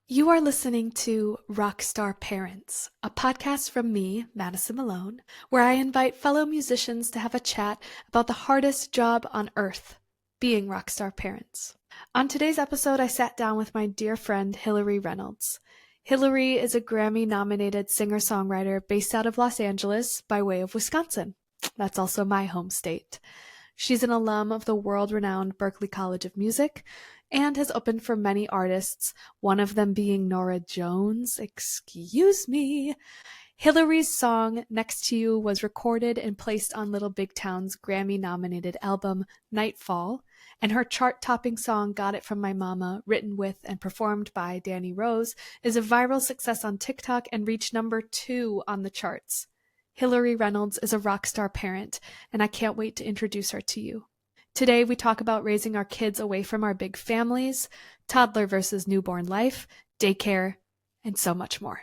You are listening to Rockstar Parents, a podcast from me, Madison Malone, where I invite fellow musicians to have a chat about the hardest job on earth, being rockstar parents. On today's episode, I sat down with my dear friend Hillary Reynolds. Hillary is a Grammy-nominated singer-songwriter based out of Los Angeles by way of Wisconsin. That's also my home state. She's an alum of the world-renowned Berklee College of Music and has opened for many artists, one of them being Norah Jones. Excuse me. Hillary's song Next to You was recorded and placed on Little Big Town's Grammy-nominated album Nightfall, and her chart-topping song Got It From My Mama, written with and performed by Danny Rose, is a viral success on TikTok and reached number 2 on the charts. Hillary Reynolds is a rock star parent, and I can't wait to introduce her to you. Today, we talk about raising our kids away from our big families, toddler versus newborn life, daycare, and so much more.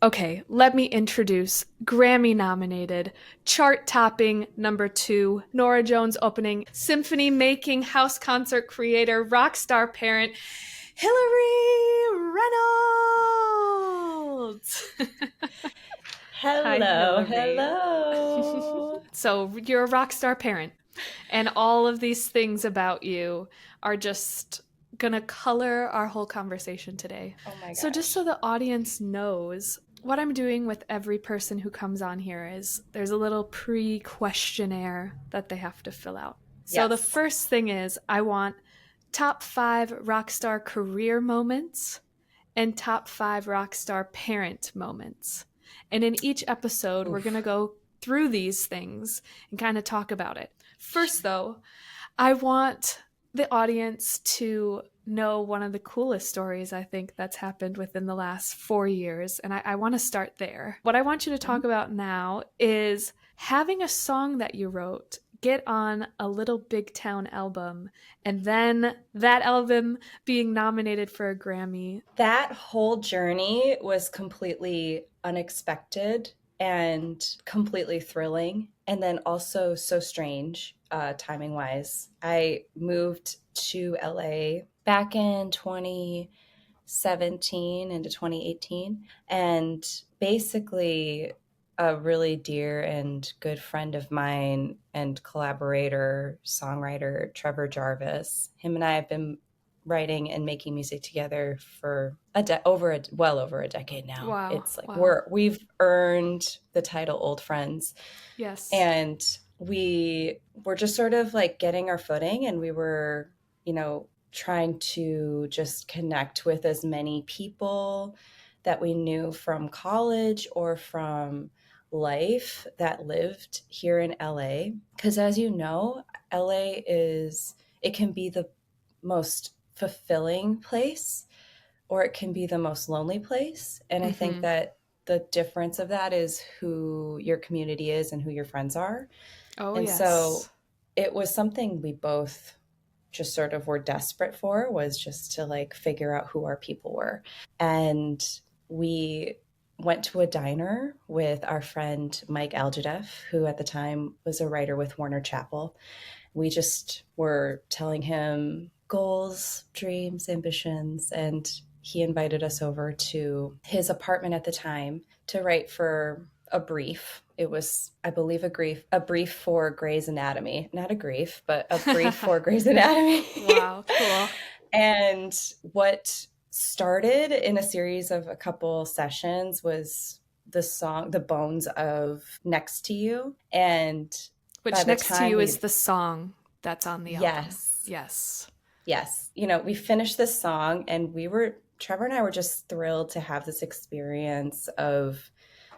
Okay, let me introduce Grammy-nominated, chart-topping number 2, Norah Jones opening, symphony-making house concert creator, rock star parent, Hillary Reynolds! Hi, Hello, Hillary. hello. So you're a rock star parent, and all of these things about you are just gonna color our whole conversation today. Oh my So just gosh. so the audience knows, what I'm doing with every person who comes on here is there's a little pre-questionnaire that they have to fill out. So the Yes. first thing is I want top 5 rock star career moments and top 5 rock star parent moments. And in each episode, we're going to go through these things and kind of talk about it. First, though, I want the audience to know one of the coolest stories I think that's happened within the last 4 years. And I want to start there. What I want you to talk about now is having a song that you wrote get on a Little Big Town album, and then that album being nominated for a Grammy. That whole journey was completely unexpected and completely thrilling, and then also so strange, timing wise. I moved to LA back in 2017 into 2018, and basically a really dear and good friend of mine and collaborator, songwriter, Trevor Jarvis, him and I have been writing and making music together for well over a decade now. Wow. It's like Wow. we've earned the title old friends. Yes. And we were just sort of like getting our footing, and we were, trying to just connect with as many people that we knew from college or from life that lived here in LA. Because as you know, it can be the most fulfilling place, or it can be the most lonely place. And I think that the difference of that is who your community is and who your friends are. Oh, And yes. so it was something we both just sort of were desperate for, was just to like figure out who our people were. And we went to a diner with our friend Mike Algedeff, who at the time was a writer with Warner Chappell. We just were telling him goals, dreams, ambitions, and he invited us over to his apartment at the time to write for a brief. It was, I believe, a brief for Grey's Anatomy. Not a grief, but a brief for Grey's Anatomy. Wow, cool. And what started in a series of a couple sessions was the song, The Bones of Next to You. And which Next to You is the song that's on the album. Yes. We finished this song, and Trevor and I were just thrilled to have this experience of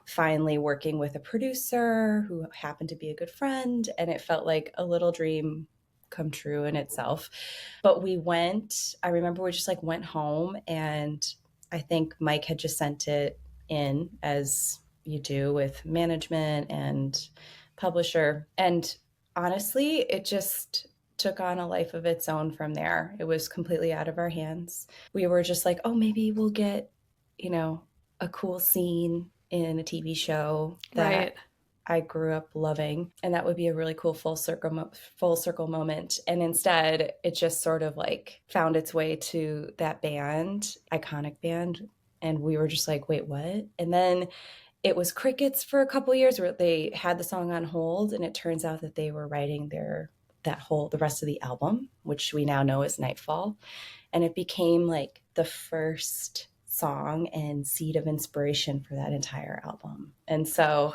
finally working with a producer who happened to be a good friend, and it felt like a little dream come true in itself. But I remember we just like went home, and I think Mike had just sent it in, as you do with management and publisher. And honestly, it just took on a life of its own from there. It was completely out of our hands. We were just like, oh, maybe we'll get, a cool scene in a TV show that Right. I grew up loving, and that would be a really cool full circle moment. And instead, it just sort of like found its way to that band, iconic band, and we were just like, wait, what? And then it was crickets for a couple years where they had the song on hold, and it turns out that they were writing the rest of the album, which we now know is Nightfall, and it became like the first song and seed of inspiration for that entire album. And so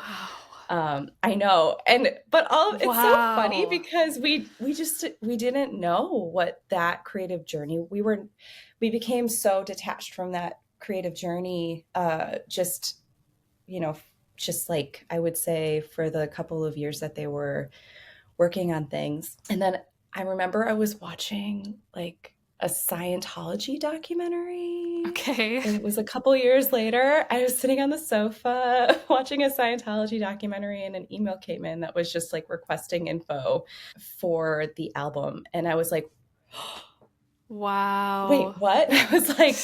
I know, it's so funny Wow. because we didn't know what that creative journey we became so detached from that creative journey, just you know, just like I would say for the couple of years that they were working on things. And then I remember I was watching like a Scientology documentary. Okay. And it was a couple years later. I was sitting on the sofa watching a Scientology documentary, and an email came in that was just like requesting info for the album. And I was like, wait, Wow. what? I was like,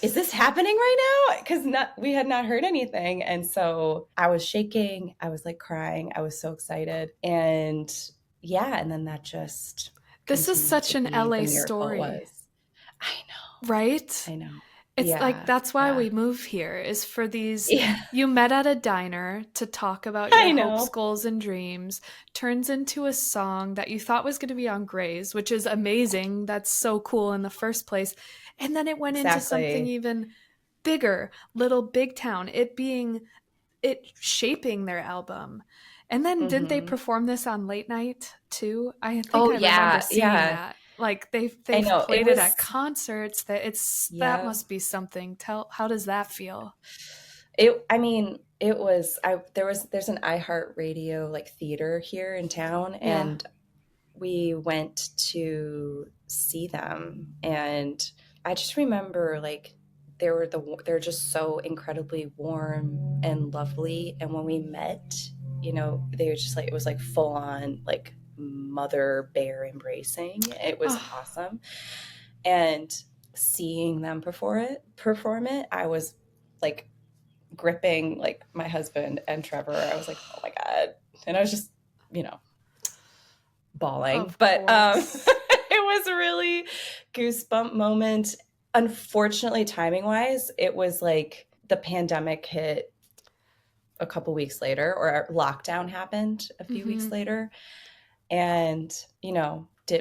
is this happening right now? Because we had not heard anything. And so I was shaking. I was like crying. I was so excited. And yeah, and then that just This is continued such to an be the LA miracle it story, was. I know. right? I know. It's like Yeah. that's why Yeah. we move here is for these. Yeah. You met at a diner to talk about your I hopes, know. goals, and dreams, turns into a song that you thought was going to be on Grays, which is amazing. That's so cool in the first place. And then it went into something Exactly. even bigger, Little Big Town, it shaping their album. And then didn't they Hmm. perform this on late night too? I think Oh, I remember yeah. seeing Yeah. that. Like I they've know. It played it at was, concerts. That yeah. must be something. Tell how does that feel? I mean, it was, there's an iHeartRadio like theater here in town, Yeah. and we went to see them. And I just remember like they're just so incredibly warm and lovely. And when we met, they were just like, it was like full on like mother bear embracing. It was Oh, awesome. And seeing them perform it, I was like gripping like my husband and Trevor. I was like, oh my God. And I was just, you know, bawling. of But course. it was a really goosebump moment. Unfortunately, timing wise, it was like the pandemic hit a couple weeks later, or lockdown happened a few weeks Hmm. later. And,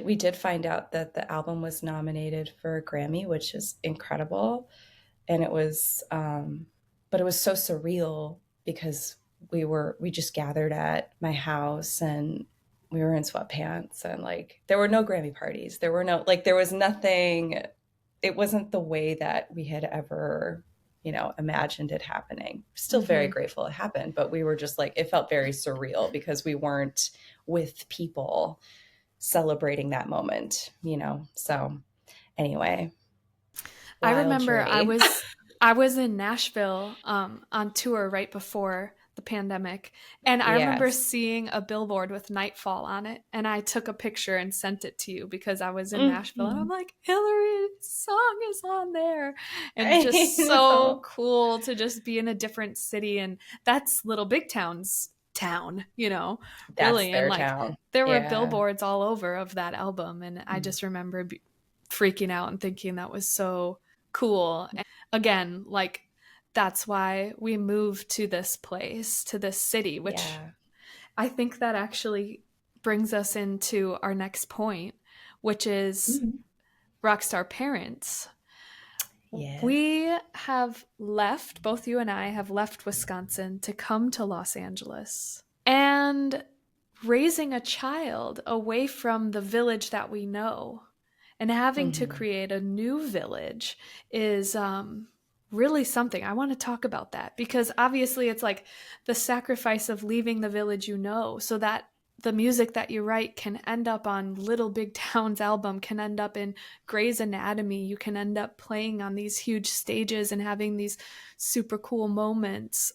we did find out that the album was nominated for a Grammy, which is incredible. And but it was so surreal because we just gathered at my house, and we were in sweatpants, and like there were no Grammy parties. There was nothing. It wasn't the way that we had ever, imagined it happening. Still very Hmm. grateful it happened, but we were just like, it felt very surreal because we weren't with people celebrating that moment. So anyway, I wild remember journey. I was in Nashville on tour right before the pandemic, and I remember Yes. seeing a billboard with Nightfall on it, and I took a picture and sent it to you because I was in Nashville, and I'm Mhm. like, Hillary's song is on there, and I just so know. cool to just be in a different city, and that's Little Big Town's town, That's really, and their like town. there were Yeah. billboards all over of that album, and I Mm. just remember freaking out and thinking that was so cool. And again, like that's why we moved to this place, to this city, which Yeah. I think that actually brings us into our next point, which is Mhm. Rockstar parents. Yes. We have left, both you and I have left Wisconsin to come to Los Angeles. And raising a child away from the village that we know and having to Mhm. create a new village is really something. I want to talk about that because obviously it's like the sacrifice of leaving the village you know so that the music that you write can end up on Little Big Town's album, can end up in Grey's Anatomy. You can end up playing on these huge stages and having these super cool moments.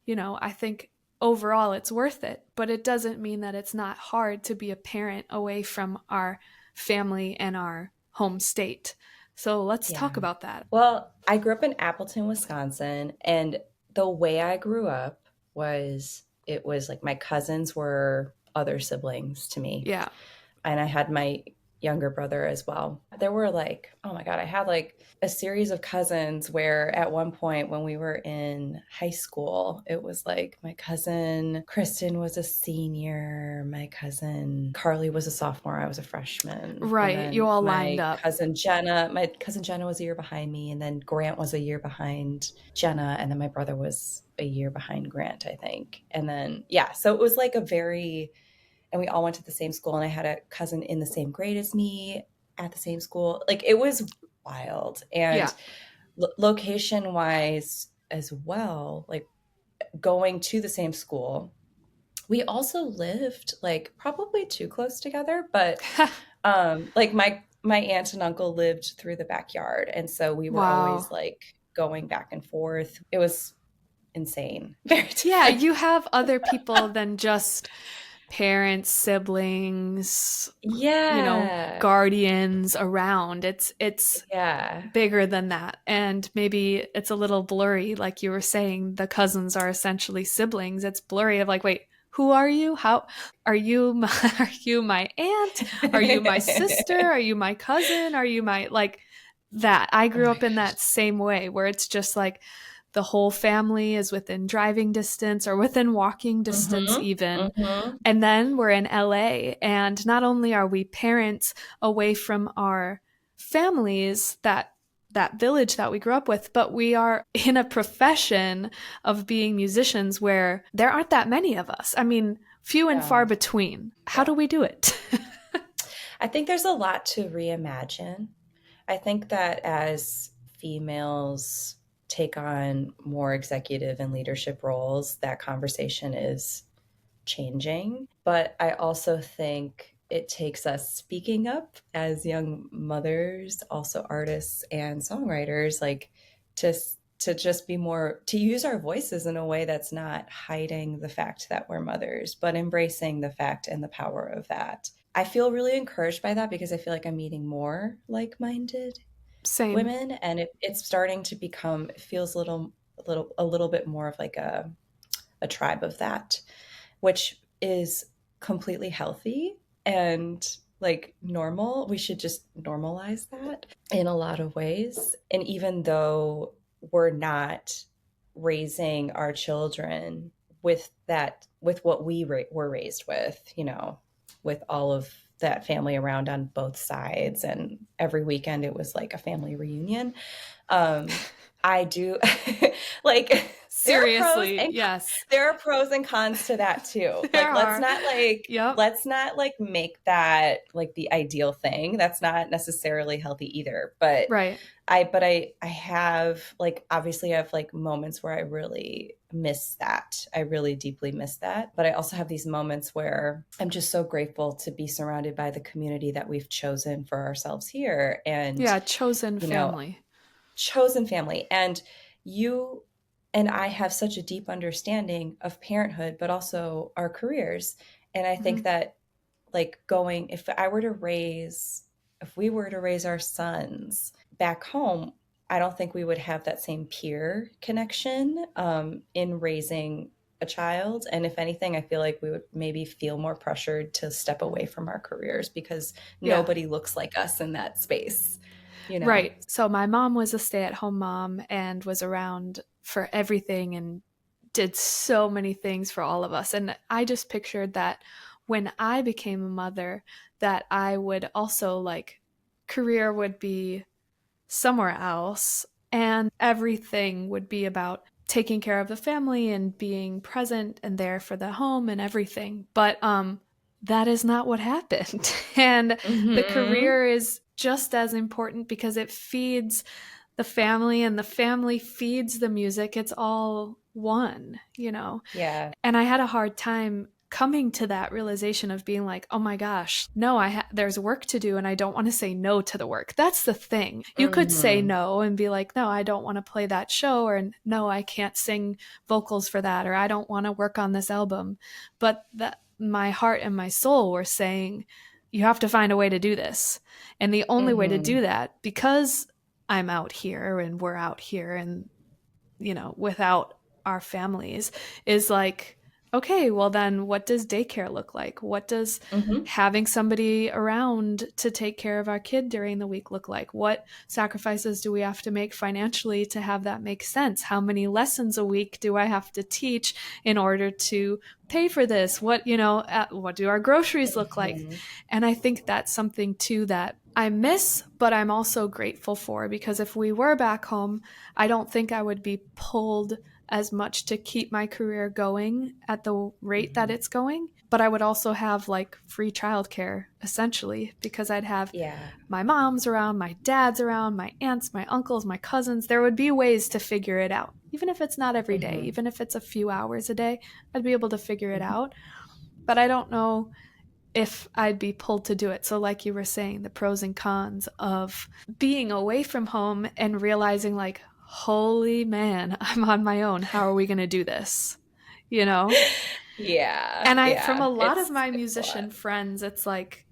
I think overall it's worth it, but it doesn't mean that it's not hard to be a parent away from our family and our home state. So let's talk Yeah. about that. Well, I grew up in Appleton, Wisconsin, and the way I grew up was it was like my cousins were other siblings to me. Yeah. And I had my younger brother as well. There were like, oh my God, I had like a series of cousins where at one point when we were in high school, it was like my cousin Kristen was a senior, my cousin Carly was a sophomore, I was a freshman. And Right. You then all lined up. my cousin Jenna was a year behind me, and then Grant was a year behind Jenna, and then my brother was a year behind Grant, I think. And then yeah, so it was like a very and we all went to the same school, and I had a cousin in the same grade as me at the same school. Like it was wild. Yeah. And location wise as well, like going to the same school, we also lived like probably too close together, but like my aunt and uncle lived through the backyard, and so we were Wow. always like going back and forth. It was insane. Very Yeah, different. you have other people than just parents, siblings, Yeah. guardians around. It's Yeah. bigger than that. And maybe it's a little blurry, like you were saying, the cousins are essentially siblings. It's blurry of like, wait, who are you? How are you my, are you my aunt? Are you my sister? Are you my cousin? Are you my like that? I Oh grew my up in gosh. that same way where it's just like the whole family is within driving distance or within walking distance Mhm, even. mhm. And then we're in LA, and not only are we parents away from our families, that village that we grew up with, but we are in a profession of being musicians where there aren't that many of us. I mean, few and far Yeah, between. How yeah. do we do it? I think there's a lot to reimagine. I think that as females take on more executive and leadership roles, that conversation is changing. But I also think it takes us speaking up as young mothers, also artists and songwriters, like to to just be more to use our voices in a way that's not hiding the fact that we're mothers, but embracing the fact and the power of that. I feel really encouraged by that because I feel like I'm meeting more like-minded Same. women, and it's starting to become it feels a little bit more of like a tribe of that, which is completely healthy and like normal. We should just normalize that in a lot of ways. And even though we're not raising our children with that, with what were raised with, with all of that family around on both sides, and every weekend it was like a family reunion. I do like there are pros Seriously, and yes. there are pros and cons to that too. There Like are. Yep. let's not like make that like the ideal thing. That's not necessarily healthy either. But Right. I have like obviously I have like moments where I really miss that. I really deeply miss that. But I also have these moments where I'm just so grateful to be surrounded by the community that we've chosen for ourselves here. And, Yeah, chosen you know, family. chosen family. And you and I have such a deep understanding of parenthood, but also our careers. And I think Mhm. that like going if we were to raise our sons back home, I don't think we would have that same peer connection in raising a child. And if anything, I feel like we would maybe feel more pressured to step away from our careers because Yeah. nobody looks like us in that space, you know? Right. So my mom was a stay-at-home mom and was around for everything and did so many things for all of us. And I just pictured that when I became a mother, that I would also like career would be somewhere else and everything would be about taking care of the family and being present and there for the home and everything. But that is not what happened. And the Hmm. career is just as important because it feeds the family and the family feeds the music. It's all one. Yeah. And I had a hard time coming to that realization of being like, oh my gosh, no, there's work to do and I don't want to say no to the work. That's the thing. You could say Hmm. no and be like, no, I don't want to play that show, or no, I can't sing vocals for that, or I don't want to work on this album. But that my heart and my soul were saying, you have to find a way to do this. And the only way to Hmm. do that, because I'm out here and we're out here and without our families, is like, okay, well then what does daycare look like? What does Hmm. having somebody around to take care of our kid during the week look like? What sacrifices do we have to make financially to have that make sense? How many lessons a week do I have to teach in order to pay for this? What do our groceries look like? Hmm. And I think that's something too that I miss, but I'm also grateful for, because if we were back home, I don't think I would be pulled as much to keep my career going at the rate that Hmm. it's going. But I would also have like free childcare essentially, because I'd have Yeah. my mom's around, my dad's around, my aunts, my uncles, my cousins. There would be ways to figure it out. Even if it's not every day, Hmm. even if it's a few hours a day, I'd be able to figure it Hmm. out. But I don't know if I'd be pulled to do it. So, like you were saying, the pros and cons of being away from home and realizing, like, holy man, I'm on my own. How are we going to do this? You know? Yeah. And from Yeah. a lot of my It's a lot. musician friends, it's like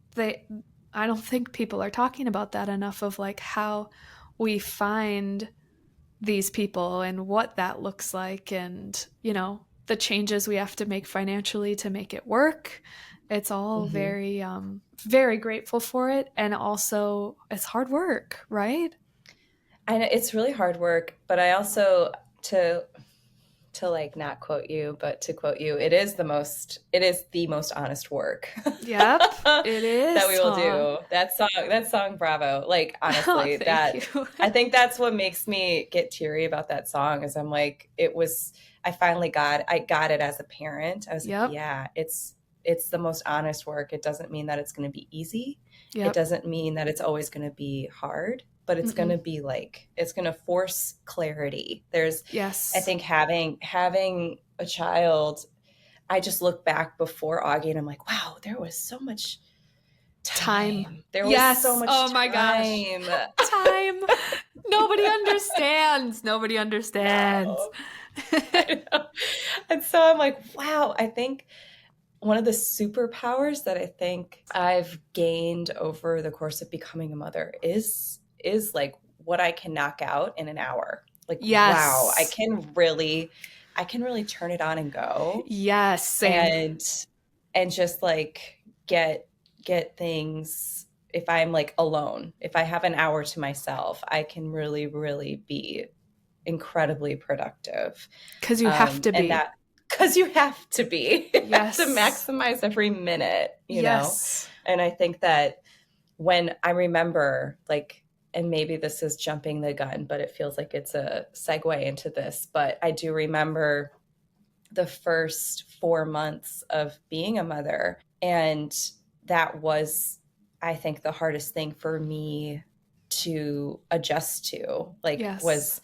I don't think people are talking about that enough, of like how we find these people and what that looks like, and the changes we have to make financially to make it work. It's all Hmm. very grateful for it, and also it's hard work, right? I know it's really hard work, but I also to to like not quote you, but to quote you, it is the most honest work Yep, it that we is, will huh? do. That song, Bravo. Like Oh, honestly, thank that you. I think that's what makes me get teary about that song is I'm like, I got it as a parent. I was like, Yep, yeah, it's the most honest work. It doesn't mean that it's going to be easy. It yep. doesn't mean that it's always going to be hard, but it's going Mm-mm. to be like it's going to force clarity. I Yes. think having a child, I just look back before Augie and I'm like, wow, there was so much Time. time. There was so Yes. much Oh my gosh. time. Time. Nobody understands. Nobody understands. No, I know. And so I'm like, wow, I think one of the superpowers that I think I've gained over the course of becoming a mother is like what I can knock out in an hour. Like, wow, Yes. I can really turn it on and go Yes. Same. and and just like get things if I'm like alone. If I have an hour to myself, I can really, really be incredibly productive. Because you have to And be. that because you have to be, you have to Yes. maximize every minute. Yes. And I think that when I remember, like, and maybe this is jumping the gun, but it feels like it's a segue into this. But I do remember the first 4 months of being a mother. And that was, I think, the hardest thing for me to adjust to. Like, Yes. was,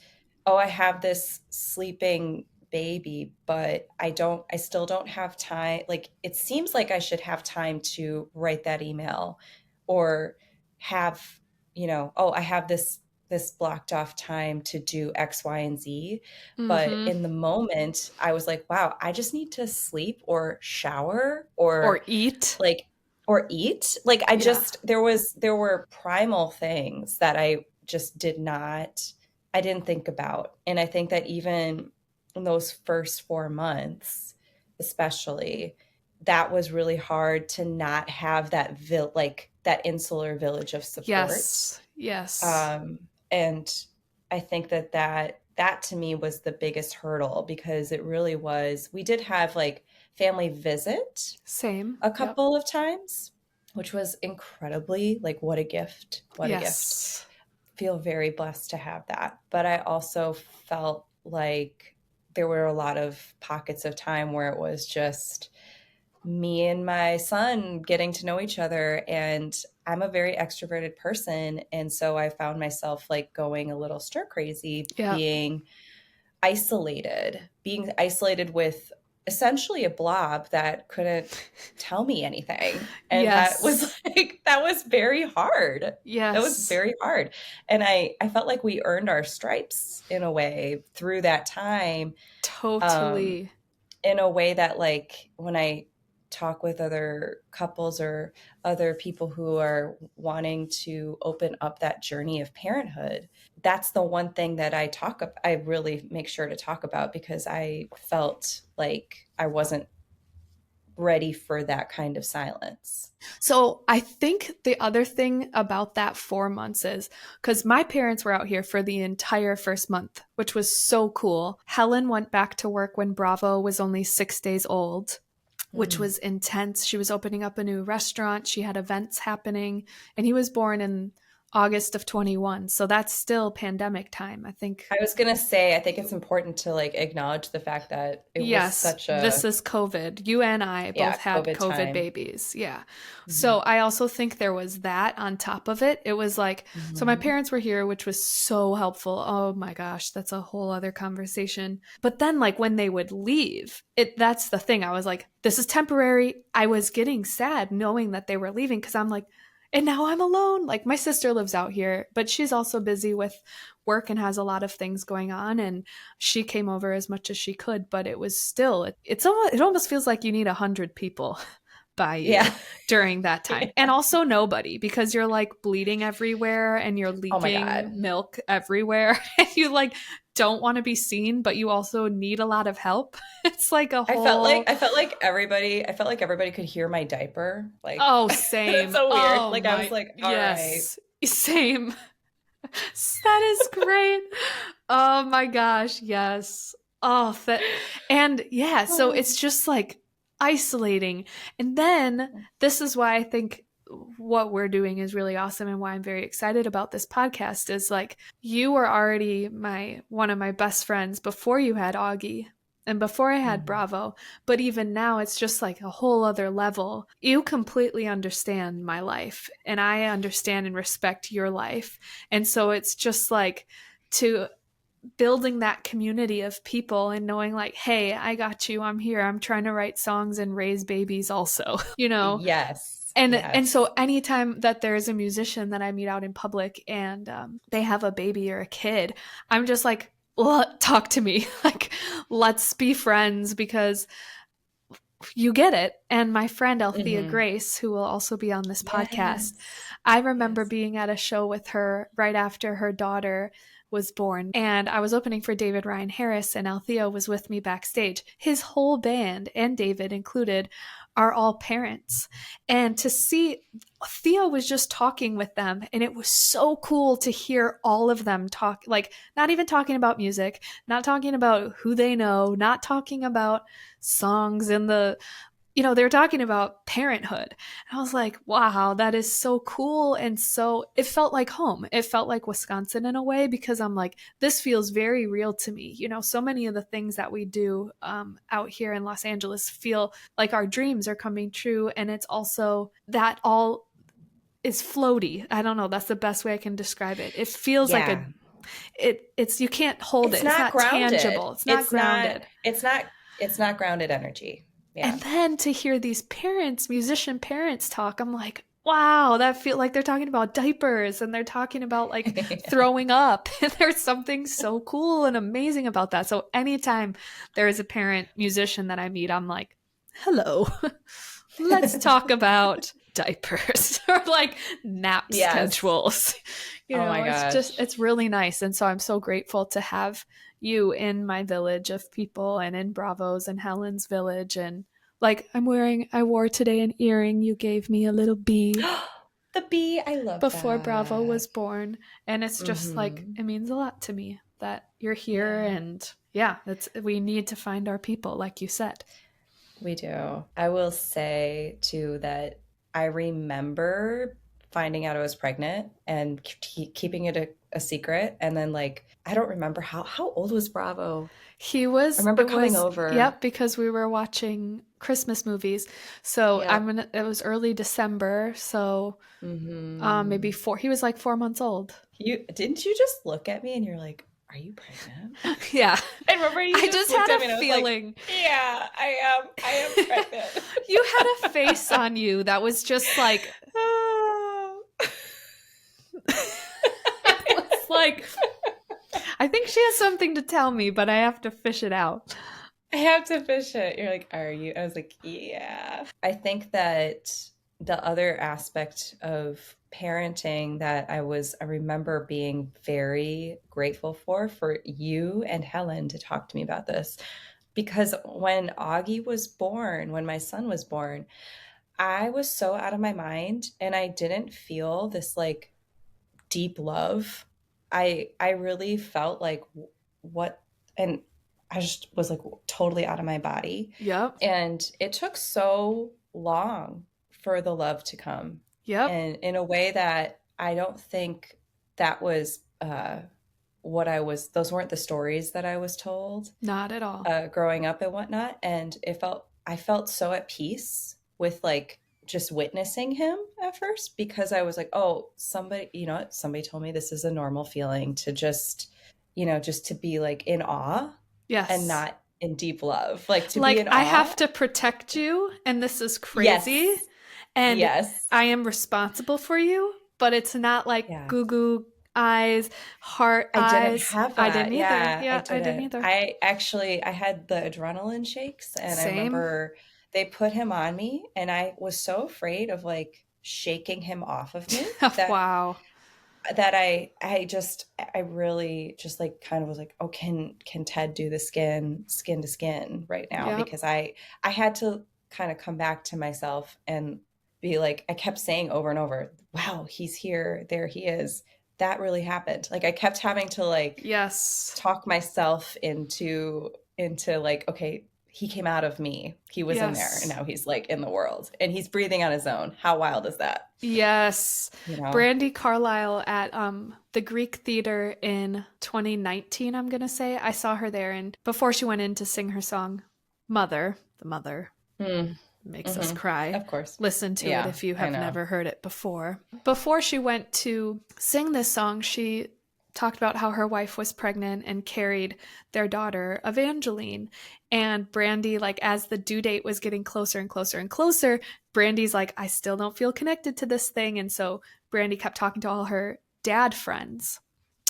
oh, I have this sleeping baby, but I still don't have time. Like, it seems like I should have time to write that email or have, oh, I have this blocked off time to do X, Y, and Z. But Mm-hmm. in the moment, I was like, wow, I just need to sleep or shower Or eat. like or eat. Like Yeah. there were primal things that I didn't think about. And I think that even in those first 4 months, especially, that was really hard to not have that insular village of support. Yes. Yes. And I think that to me was the biggest hurdle because it really was. We did have like family visit Same. a Yep. couple of times, which was incredibly like what a gift. What a gift. Yes. Feel very blessed to have that. But I also felt like there were a lot of pockets of time where it was just me and my son getting to know each other. And I'm a very extroverted person. And so I found myself like going a little stir crazy, Yep. being isolated with essentially a blob that couldn't tell me anything. And that was Yes. like, that was very hard. That was Yes. very hard. And I felt like we earned our stripes in a way through that time. Um, Totally. in a way that like when I talk with other couples or other people who are wanting to open up that journey of parenthood, that's the one thing that I really make sure to talk about because I felt like I wasn't ready for that kind of silence. So I think the other thing about that 4 months is because my parents were out here for the entire first month, which was so cool. Helen went back to work when Bravo was only 6 days old, which Mm. was intense. She was opening up a new restaurant, she had events happening, and he was born in August of 21. So that's still pandemic time, I think. I was gonna say, I think it's important to like acknowledge the fact that it was Yes, such this a, is COVID. You and I yeah, both had COVID COVID time. babies. Yeah. Hmm. So I also think there was that on top of it. It was like, so my Hmm. parents were here, which was so helpful. Oh my gosh, that's a whole other conversation. But then, like, when they would leave, that's the thing. I was like, this is temporary. I was getting sad knowing that they were leaving because I'm like, and now I'm alone. Like, my sister lives out here, but she's also busy with work and has a lot of things going on. And she came over as much as she could, but it was still, it almost feels like you need 100 people by Yeah. you during that time. And also nobody, because you're like bleeding everywhere and you're Oh my God. leaking milk everywhere and you like don't want to be seen, but you also need a lot of help. It's like a whole, I felt like everybody could hear my diaper. Like oh, that's same. so weird. Oh Like I was my, like, all right. yes, same. That is great. Oh my gosh, yes. Oh, and yeah, so it's just like isolating. And then this is why I think what we're doing is really awesome and why I'm very excited about this podcast is like you were already my one of my best friends before you had Augie and before I had Mhm. Bravo, but even now it's just like a whole other level. You completely understand my life and I understand and respect your life. And so it's just like to building that community of people and knowing like, hey, I got you, I'm here, I'm trying to write songs and raise babies also, you know. Yes. And Yes. so anytime that there's a musician that I meet out in public and they have a baby or a kid, I'm just like, talk to me. Like, let's be friends because you get it. And my friend Althea Hmm. Grace, who will also be on this podcast, Yes. I remember Yes. being at a show with her right after her daughter was born. And I was opening for David Ryan Harris, and Althea was with me backstage. His whole band, and David included, are all parents. And to see Theo was just talking with them, and it was so cool to hear all of them talk, like, not even talking about music, not talking about who they know, not talking about songs in the, they were talking about parenthood. And I was like, wow, that is so cool. And so it felt like home. It felt like Wisconsin in a way because I'm like, this feels very real to me. So many of the things that we do out here in Los Angeles feel like our dreams are coming true. And it's also that all is floaty. I don't know. That's the best way I can describe it. It feels like Yeah. it's, you can't hold It's it. It's not not grounded. tangible. It's not grounded. It's not grounded energy. And Yeah. then to hear these parents, musician parents talk, I'm like, wow, that feel like they're talking about diapers and they're talking about like throwing up. And there's something so cool and amazing about that. So anytime there is a parent musician that I meet, I'm like, hello, let's talk about diapers or like nap Yes. schedules. Oh my gosh. It's really nice. And so I'm so grateful to have you in my village of people and in Bravo's and Helen's village. And like, I wore today an earring you gave me, a little bee The bee, I love before Bravo that. was born. And it's just like, Hmm. it means a lot to me that you're here. Yeah, And yeah, we need to find our people, like you said. we do. I will say too that I remember finding out I was pregnant and keeping it a secret. And then like, I don't remember how old was Bravo? I remember It coming was, over. yep, because we were watching Christmas movies. So Yep. it was early December. So maybe Hmm. he was like 4 months old. You didn't you just look at me and you're like, "Are you pregnant?" Yeah. I remember you I just just looked had at a me and I was like, feeling. "Yeah, I am. I am pregnant." You had a face on you that was just like, Oh. it was like, I think she has something to tell me, but I have to fish it out. I have to fish it. You're like, "Are you?" I was like, "Yeah." I think that the other aspect of parenting that I remember being very grateful for you and Helen to talk to me about this because when Augie was born, when my son was born, I was so out of my mind and I didn't feel this like deep love. I really felt like what and I just was like totally out of my body. Yep. And it took so long for the love to come. Yep. And in a way that I don't think that was what I was, those weren't the stories that I was told Not at all. growing up and whatnot. And I felt so at peace with like just witnessing him at first because I was like, oh, somebody, somebody told me this is a normal feeling to just, just to be like in awe and Yes. not in deep love, like to be Like, in I awe. have to protect you, and this is crazy, Yes. and Yes. I am responsible for you, but it's not like Yeah. goo goo eyes, heart I didn't eyes. have I didn't that. either. Yeah, I Yeah, I didn't didn't. either. I had the adrenaline shakes and I Same. remember they put him on me and I was so afraid of like shaking him off of me Wow. that I really just like kind of was like, oh, can Ted do the skin to skin right now? Yep. Because I had to kind of come back to myself and be like, I kept saying over and over, wow, he's here, there he is. That really happened. Like I kept having to like Yes. talk myself into like, okay, he came out of me. He was in there and Yes. now he's like in the world and he's breathing on his own. How wild is that? Yes. You know? Brandy Carlisle at the Greek Theater in 2019, I'm going to say. I saw her there, and before she went in to sing her song Mother, the mother Mm, makes us hmm. cry. Of course. Listen to it Yeah, if you I have know. never heard it before. Before she went to sing this song, she talked about how her wife was pregnant and carried their daughter, Evangeline. And Brandy, like, as the due date was getting closer and closer and closer, Brandy's like, I still don't feel connected to this thing. And so Brandy kept talking to all her dad friends.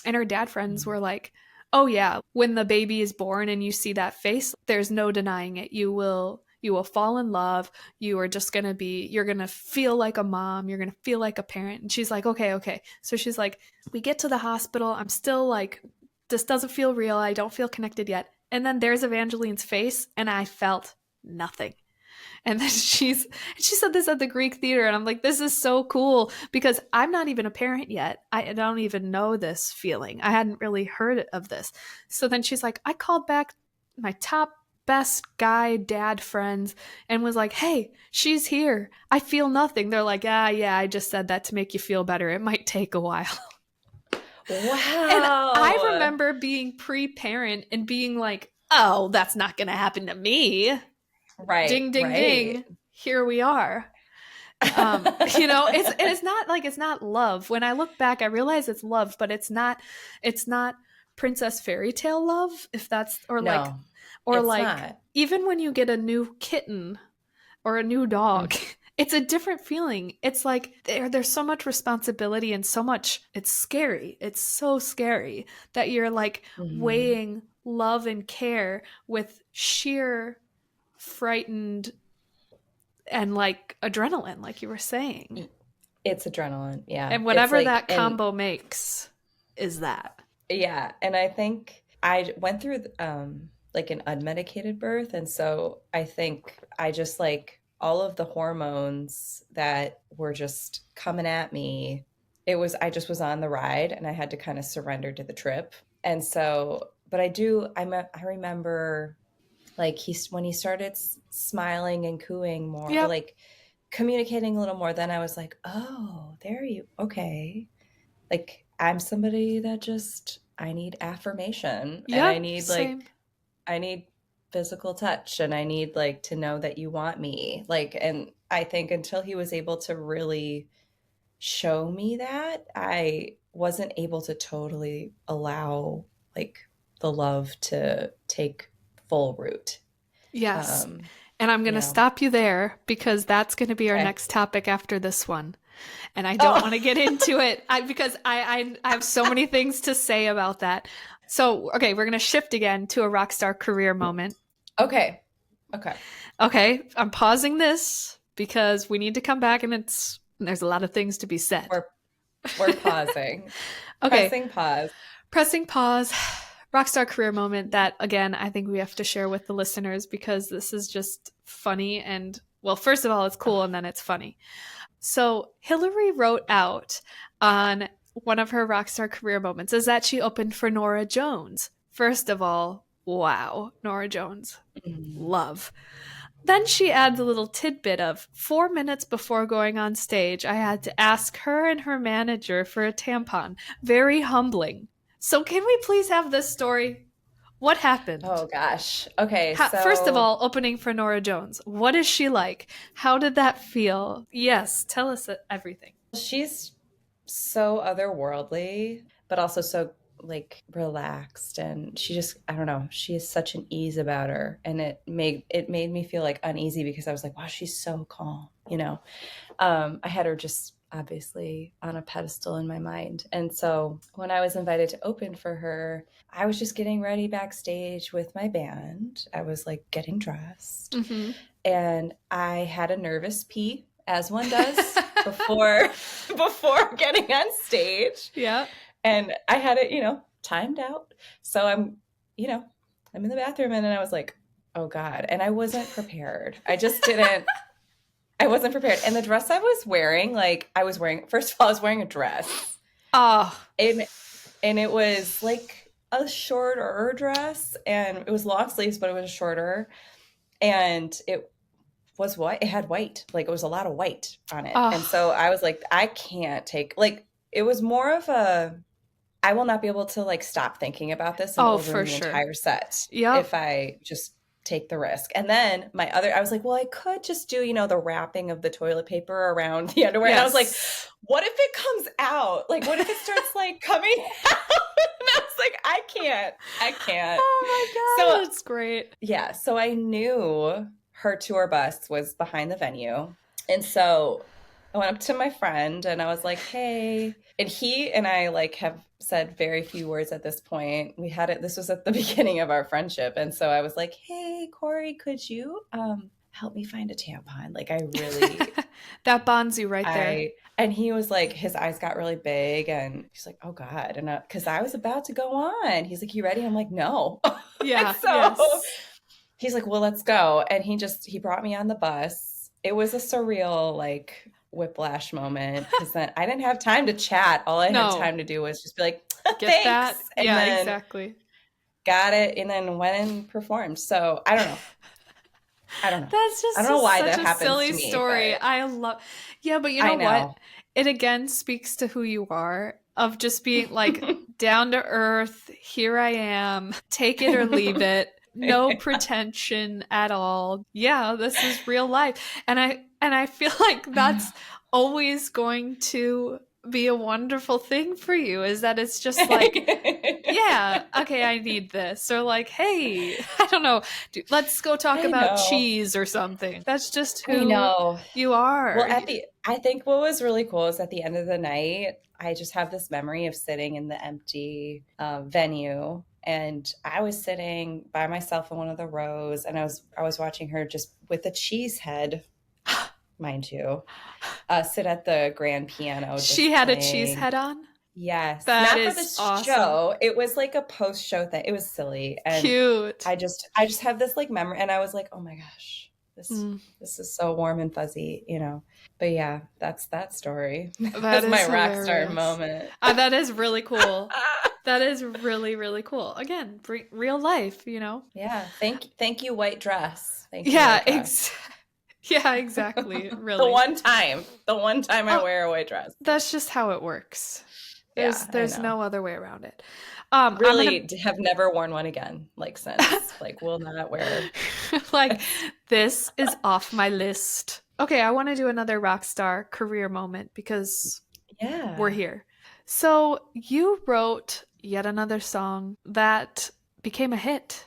And her dad friends Mm. were like, oh yeah, when the baby is born and you see that face, there's no denying it. You will fall in love. You are just going to be, you're going to feel like a mom. You're going to feel like a parent. And she's like, okay, okay. So she's like, we get to the hospital. I'm still like, this doesn't feel real. I don't feel connected yet. And then there's Evangeline's face, and I felt nothing. And then she said this at the Greek theater, and I'm like, this is so cool because I'm not even a parent yet. I don't even know this feeling. I hadn't really heard of this. So then she's like, I called back my top best guy dad friends and was like, hey, she's here. I feel nothing. They're like, yeah, I just said that to make you feel better. It might take a while. And I Wow. remember being pre-parent and being like, oh, that's not going to happen to me. Right, Ding, ding, right. ding. Here we are. It's not like it's not love. When I look back, I realize it's love, but it's not princess fairy tale love, if that's No, or it's like not. even when you get a new kitten or a new dog, Mm, it's a different feeling. It's like there's so much responsibility and so much, it's scary. It's so scary that you're like mhm. weighing love and care with sheer frightened and like adrenaline, like you were saying. It's adrenaline. Yeah. And It's whatever like, that and combo makes is that. yeah, and I think I went through like an unmedicated birth, and so I think I just like all of the hormones that were just coming at me. I just was on the ride and I had to kind of surrender to the trip. And so, but I remember like when he started smiling and cooing more, Yep. like communicating a little more, then I was like, "Oh, there you okay." Like I'm somebody that just I need affirmation and Yep. Same. I need physical touch and I need like to know that you want me. Like and I think until he was able to really show me that, I wasn't able to totally allow like the love to take full root. Yes. Um, And I'm going you to know. stop you there because that's going to be our Okay. next topic after this one. And I don't want to get Oh. into it because I have so many things to say about that. So, okay, we're going to shift again to a rock star career moment. Okay. Okay. Okay, I'm pausing this because we need to come back and there's a lot of things to be said. We're pausing. Okay, Pressing pause. pressing pause. Rockstar career moment that, again, I think we have to share with the listeners because this is just funny. And, well, first of all, it's cool and then it's funny. So Hillary wrote out on one of her Rockstar career moments is that she opened for Norah Jones. First of all, wow, Norah Jones. Mm. Love. Then she adds a little tidbit of 4 minutes before going on stage, I had to ask her and her manager for a tampon. Very humbling. So, can we please have this story? What happened? Oh gosh. Okay, First of so all, opening for Norah Jones. What is she like? How did that feel? Yes, tell us everything. she's so otherworldly, but also so like relaxed, and she just, I don't know, she has such an ease about her, and it made me feel like uneasy because I was like, wow, she's so calm, you know. I had her just obviously on a pedestal in my mind. And so when I was invited to open for her, I was just getting ready backstage with my band. I was like getting dressed, Mm-hmm. and I had a nervous pee, as one does before before getting on stage. Yeah. And I had it, timed out. So I'm in the bathroom, and then I was like, oh God. And I wasn't prepared. I wasn't prepared. And the dress I was wearing, first of all, I was wearing a dress. Oh. And it was like a shorter dress, and it was long sleeves, but it was shorter. And it was white. It had white. Like, it was a lot of white on it. And Oh. so I was like, I can't take, like, it was more of I will not be able to like stop thinking about this and Oh, ordering for the sure. entire set Yep. if I just take the risk. And then I was like, well, I could just do, the wrapping of the toilet paper around the underwear. And I was like, Yes. what if it comes out? Like, what if it starts like coming out? And I was like, I can't. Oh my God, So that's great. yeah, so I knew her tour bus was behind the venue. And so I went up to my friend and I was like, hey. And he and I like have said very few words at this point. This was at the beginning of our friendship. And so I was like, hey, Corey, could you help me find a tampon? Like, I really That bonds you right there. and he was like, his eyes got really big, and he's like, oh God. And because I was about to go on, he's like, you ready? I'm like, no. And Yeah. so Yes. he's like, well, let's go. And he brought me on the bus. It was a surreal, like, whiplash moment because then I didn't have time to chat. All I had No. time to do was just be like, Get thanks. that? And Yeah, then exactly. got it and then went and performed. So I don't know. I don't know. That's I just don't know why such that a happens silly to me, story. but I love. Yeah, but you I know what? know. It again speaks to who you are of just being like down to earth. Here I am. Take it or leave it. No pretension at all. Yeah, this is real life. And I feel like that's always going to be a wonderful thing for you is that it's just like yeah, okay, I need this. Or like, hey, I don't know, let's go talk I about know. cheese or something. That's just I who know. you Well, are. I think what was really cool is at the end of the night, I just have this memory of sitting in the empty venue, and I was sitting by myself in one of the rows, and I was watching her just with a cheese head, mind you, sit at the grand piano She just had a cheese playing. head on. Yes, That not for is this awesome. show. It was like a post-show thing. It was silly, and Cute. I just have this like memory, and I was like, oh my gosh, this Mm, this is so warm and fuzzy. But yeah, that's that story. that That's my is rock star hilarious. moment. That is really cool. That is really, really cool. Again, real life. Yeah, thank you, white dress. Thank you, Yeah, white dress. yeah, exactly. The Really. one time I Oh, wear a white dress. that's just how it works. There's Yeah, I there's know. no other way around it. I'm gonna Really have never worn one again, like since. Like, will not wear like this. this is off my list. Okay, I want to do another rock star career moment because we're Yeah. here. So you wrote yet another song that became a hit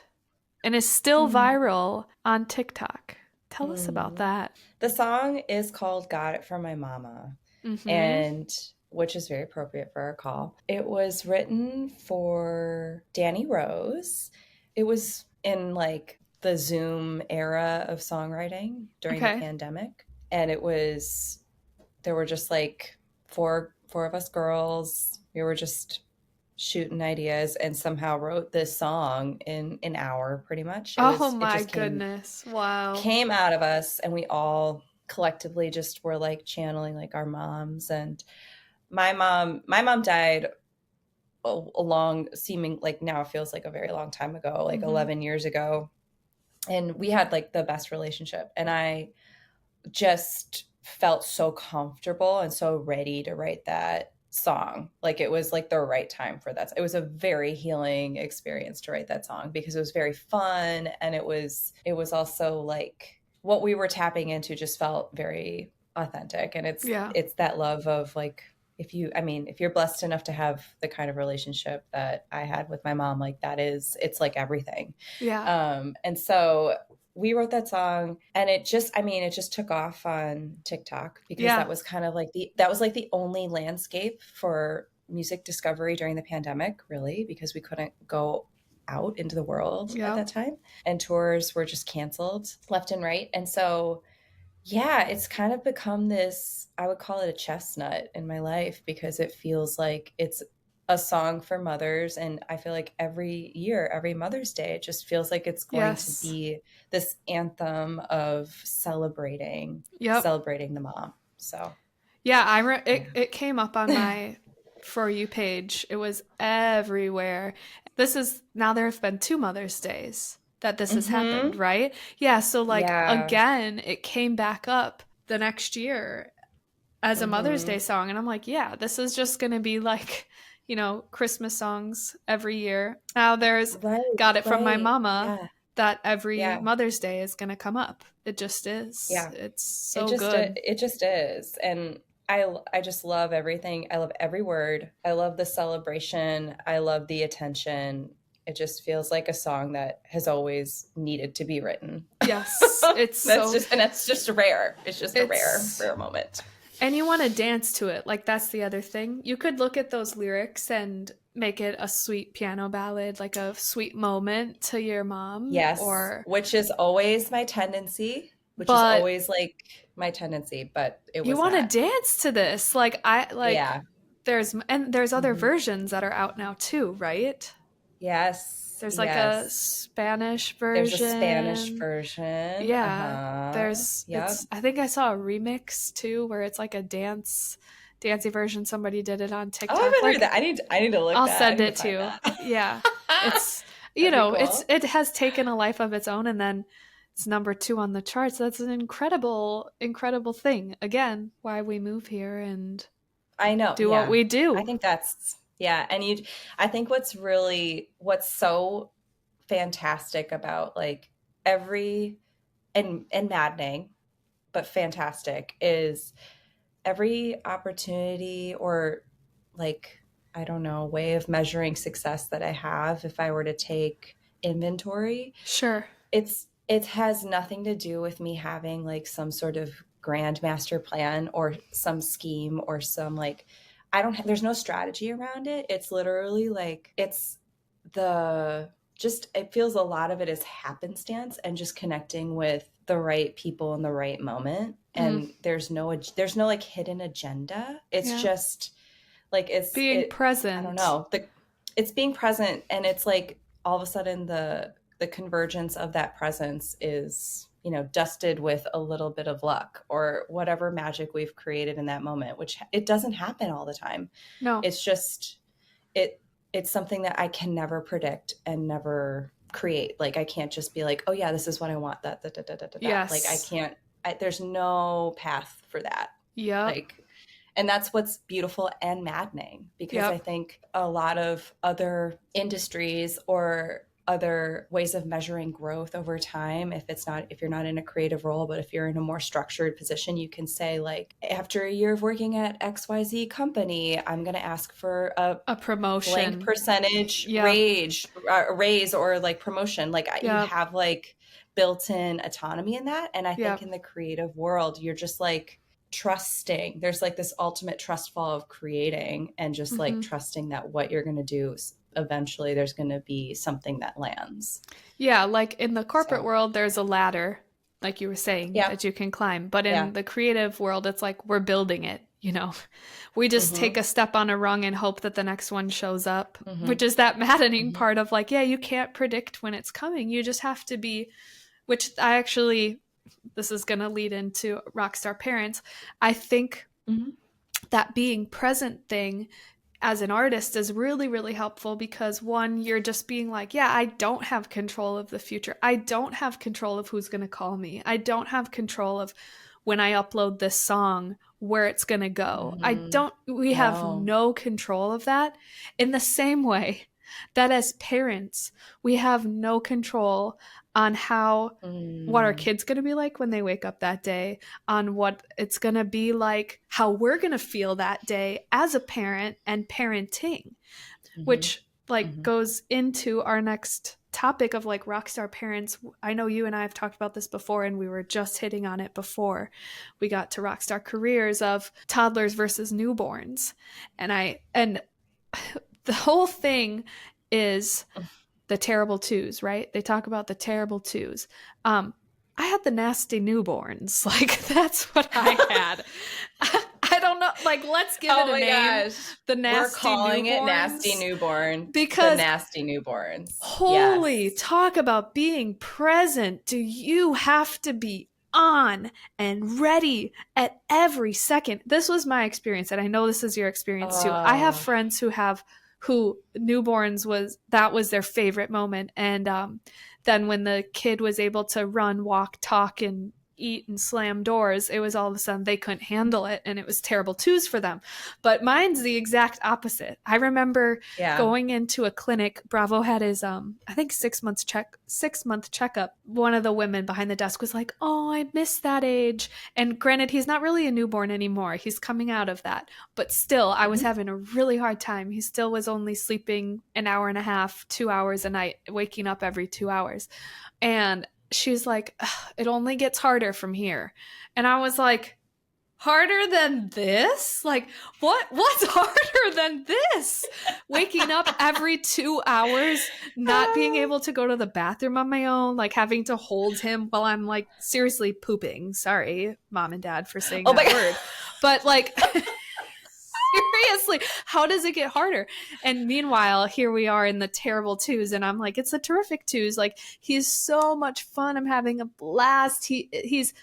and is still Mm. viral on TikTok. Tell us about Mm. that. The song is called Got It From My Mama, Mm-hmm. and which is very appropriate for our call. It was written for Danny Rose. It was in like the Zoom era of songwriting during the Okay. pandemic. And there were just like four of us girls. We were just shooting ideas and somehow wrote this song in an hour pretty much. Oh It my just goodness. Wow. came out of us, and we all collectively just were like channeling like our moms. And my mom died a long, seeming like, now it feels like a very long time ago, like Mm-hmm. 11 years ago. And we had like the best relationship, and I just felt so comfortable and so ready to write that song. Like it was like the right time for that. It was a very healing experience to write that song because it was very fun, and it was also like what we were tapping into just felt very authentic. And Yeah. it's that love of like, if you're blessed enough to have the kind of relationship that I had with my mom, like it's like everything. Yeah. And so we wrote that song, and it just took off on TikTok because Yeah. that was kind of like the only landscape for music discovery during the pandemic, really, because we couldn't go out into the world at Yep. that time, and tours were just canceled left and right. And so yeah, it's kind of become this, I would call it a chestnut in my life, because it feels like it's a song for mothers. And I feel like every year, every Mother's Day, it just feels like it's going to Yes. be this anthem of Yep. celebrating the mom. So, Yeah, yeah. it came up on my For You page. It was everywhere. This is now there have been two Mother's Days that this has happened, Mm-hmm. right? Yeah, so like Yeah. again, it came back up the next year as a Mother's Mm-hmm. Day song, and I'm like, yeah, this is just going to be like, Christmas songs every year. Now there's Right, got it from my right. mama Yeah. that every Yeah. Mother's Day is going to come up. It just is. Yeah. It's so good. It just is. And I just love everything. I love every word. I love the celebration. I love the attention. It just feels like a song that has always needed to be written. Yes, That's just rare. It's just a it's rare moment. and you want to dance to it. Like that's the other thing. You could look at those lyrics and make it a sweet piano ballad, like a sweet moment to your mom Yes, or which is always my tendency, but but it you was want to not. dance to this. Like I like Yeah. there's other Mhm. versions that are out now too, right? Yes. There's like a Yes. Spanish There's a Spanish version. version. Yeah, Uh-huh. there's Yep. it's I think I saw a remix too where it's like a dancey version. Somebody did it on Oh, I TikTok. haven't heard Like that. I need to look I'll that. I send need to it find to. that. Yeah. It's That'd be cool. it has taken a life of its own and then it's number 2 on the charts. That's an incredible thing. Again, why we move here and I know. do what Yeah. we I do. think that's yeah. I think what's so fantastic about like every and maddening, but fantastic, is every opportunity or like, I don't know, way of measuring success that I have. If I were to take inventory, Sure. it has nothing to do with me having like some sort of grand master plan or some scheme or some like, there's no strategy around it. It's literally like the just it feels a lot of it is happenstance and just connecting with the right people in the right moment. Mm, And there's no like hidden agenda. It's yeah. just like Being I don't present. know, it's being present. And it's like all of a sudden the convergence of that presence is, dusted with a little bit of luck or whatever magic we've created in that moment, which it doesn't happen all the time. No. It's just it it's something that I can never predict and never create. Like I can't just be like, oh yeah, this is what I want, that. Like I Yes. can't there's no path for that. Yep. Like, and that's what's beautiful and maddening, because I Yep. think a lot of other industries or other ways of measuring growth over time, if you're not in a creative role, but if you're in a more structured position, you can say like, after a year of working at XYZ company, I'm going to ask for a A blank promotion. percentage Yep. raise or like promotion. Like you Yep. have like built-in autonomy in that. And I think Yep. in the creative world, you're just like trusting. There's like this ultimate trust fall of creating and just like Mhm. trusting that what you're going to do, eventually there's going to be something that lands. Yeah, like in the corporate So world, there's a ladder, like you were saying, yeah, that you can climb. But yeah, in the creative world, it's like we're building it. you know, we just take Mm-hmm. a step on a rung and hope that the next one shows up, Mm-hmm. which is that maddening Mm-hmm. part of like, yeah, you can't predict when it's coming. You just have to be, which I actually, this is going to lead into Rockstar Parents. I think Mm-hmm. that being present thing as an artist is really, really helpful because one, you're just being like, yeah, I don't have control of the future. I don't have control of who's going to call me. I don't have control of when I upload this song where it's going to go. Mm-hmm. We have No. no control of that in the same way that as parents, we have no control on what our Mm. kids going to be like when they wake up that day, on what it's going to be like, how we're going to feel that day as a parent and parenting, Mm-hmm. which like Mm-hmm. goes into our next topic of like rockstar parents. I know you and I have talked about this before, and we were just hitting on it before we got to rockstar careers of toddlers versus newborns. And the whole thing is the terrible twos, right? They talk about the terrible twos. I had the nasty newborns. Like, that's what I had. I don't know. Like, let's give it Oh a my name. gosh. The We're nasty calling it nasty newborns. newborn. The Because nasty newborns. holy, Yes. talk about being present. Do you have to be on and ready at every second? This was my experience, and I know this is your experience too. I have Oh, friends who newborns was their favorite moment, and then when the kid was able to run, walk, talk, and eat and slam doors, it was all of a sudden they couldn't handle it, and it was terrible twos for them. But mine's the exact opposite. I remember yeah. going into a clinic. Bravo had his I think 6 month checkup. One of the women behind the desk was like, oh, I miss that age. And granted, he's not really a newborn anymore, he's coming out of that, but still I was Mm-hmm. having a really hard time. He still was only sleeping an hour and a half, 2 hours a night, waking up every 2 hours. And she's like, it only gets harder from here. And I was like, harder than this? Like, what's harder than this? Waking up every 2 hours, not being able to go to the bathroom on my own, like having to hold him while I'm like seriously pooping. Sorry, mom and dad, for saying Oh my that God. word. But like seriously, how does it get harder? And meanwhile, here we are in the terrible twos, and I'm like, it's a terrific twos. Like, he's so much fun. I'm having a blast. He's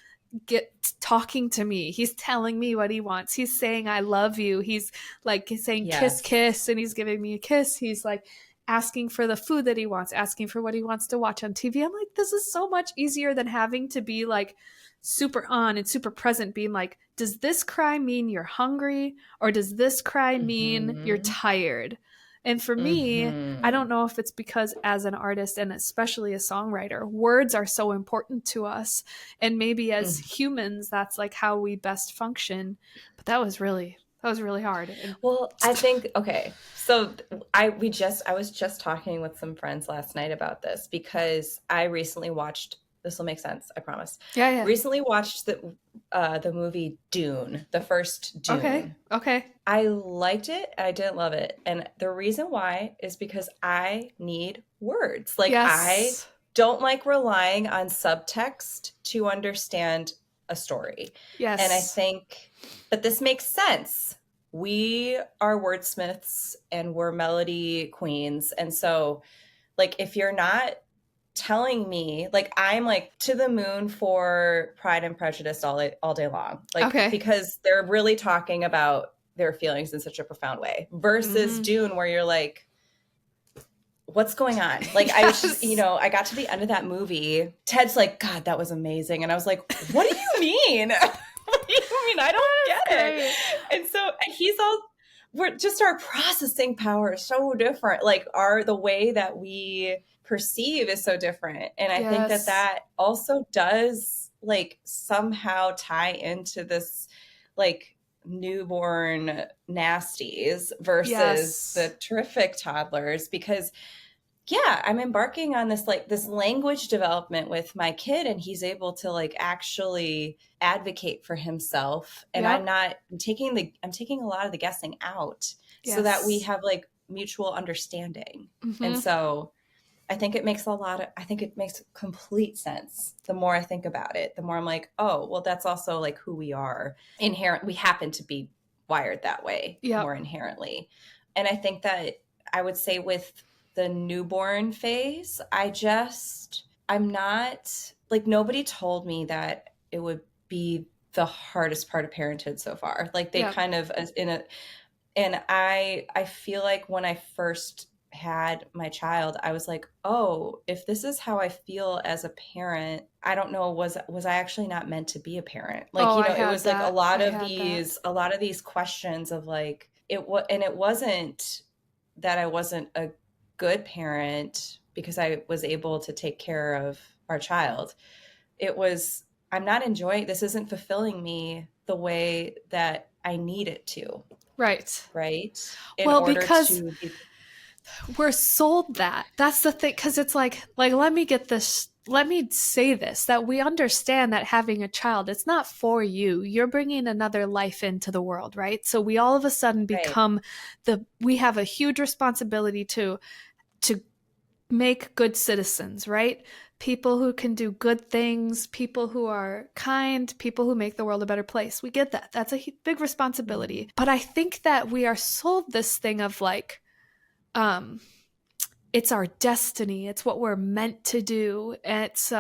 get talking to me. He's telling me what he wants. He's saying I love you. He's like saying kiss Yes. kiss, and he's giving me a kiss. He's like asking for the food that he wants, asking for what he wants to watch on TV. I'm like, this is so much easier than having to be like super on and super present, being like, does this cry mean you're hungry, or does this cry mean you're Mm-hmm. tired? And for me, I Mm-hmm. don't know if it's because as an artist and especially a songwriter, words are so important to us. And maybe as Mm. humans, that's like how we best function. But that was really hard. And Well, I think okay. So I was just talking with some friends last night about this because I recently watched, this will make sense, I promise. yeah, yeah. Recently watched the movie Dune, the first Okay. Dune. Okay. I liked it. I didn't love it. And the reason why is because I need words. Like, I Yes. don't like relying on subtext to understand a story. And I Yes. think, but this makes sense. We are wordsmiths and we're melody queens. And so, like, if you're not telling me, like, I'm like to the moon for Pride and Prejudice all day long, like, Okay. because they're really talking about their feelings in such a profound way versus Mm-hmm. Dune, where you're like, what's going on? Like, I was just, Yes. I got to the end of that movie. Ted's like, God, that was amazing. And I was like, what do you mean? What do you mean? I don't get it. Great. And so he's all, we're just, our processing power is so different. Like, the way that we perceive is so different. And I think that Yes. that also does like somehow tie into this like newborn nasties versus Yes. the terrific toddlers, because yeah, I'm embarking on this like this language development with my kid, and he's able to like actually advocate for himself, and Yep. I'm taking a lot of the guessing out so that we Yes. have like mutual understanding. And Mm-hmm. so I think it makes complete sense. The more I think about it, the more I'm like, oh, well, that's also like who we are. Inherent, we happen to be wired that way Yep. more inherently. And I think that I would say with the newborn phase, I'm not like, nobody told me that it would be the hardest part of parenthood so far. Like they Yep. kind of in a and I feel like when I first had my child, I was like, "Oh, if this is how I feel as a parent, I don't know, was I actually not meant to be a parent?" Like, Oh, you I know, it had was like that. I had that. a lot of these questions of like and it wasn't that I wasn't a good parent because I was able to take care of our child. It was, I'm not enjoying this, isn't fulfilling me the way that I need it to, Right. right? In Well, order because to be, we're sold that. That's the thing. Because it's like, let me get this. Let me say this, that we understand that having a child, it's not for you. You're bringing another life into the world, right? So we all of a sudden right. become we have a huge responsibility to make good citizens, right? People who can do good things, people who are kind, people who make the world a better place. We get that. That's a big Mm-hmm. responsibility. But I think that we are sold this thing of like, um, it's our destiny. It's what we're meant to do. It's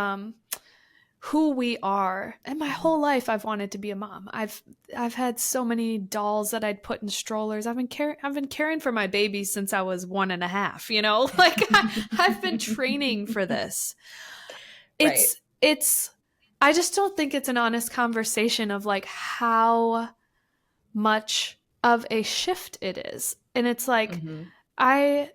who we are. And my Mm-hmm. whole life I've wanted to be a mom. I've had so many dolls that I'd put in strollers. I've been caring for my baby since I was 1.5, you know? Like I've been training for this. Right. It's I just don't think it's an honest conversation of like how much of a shift it is. And it's like Mm-hmm. I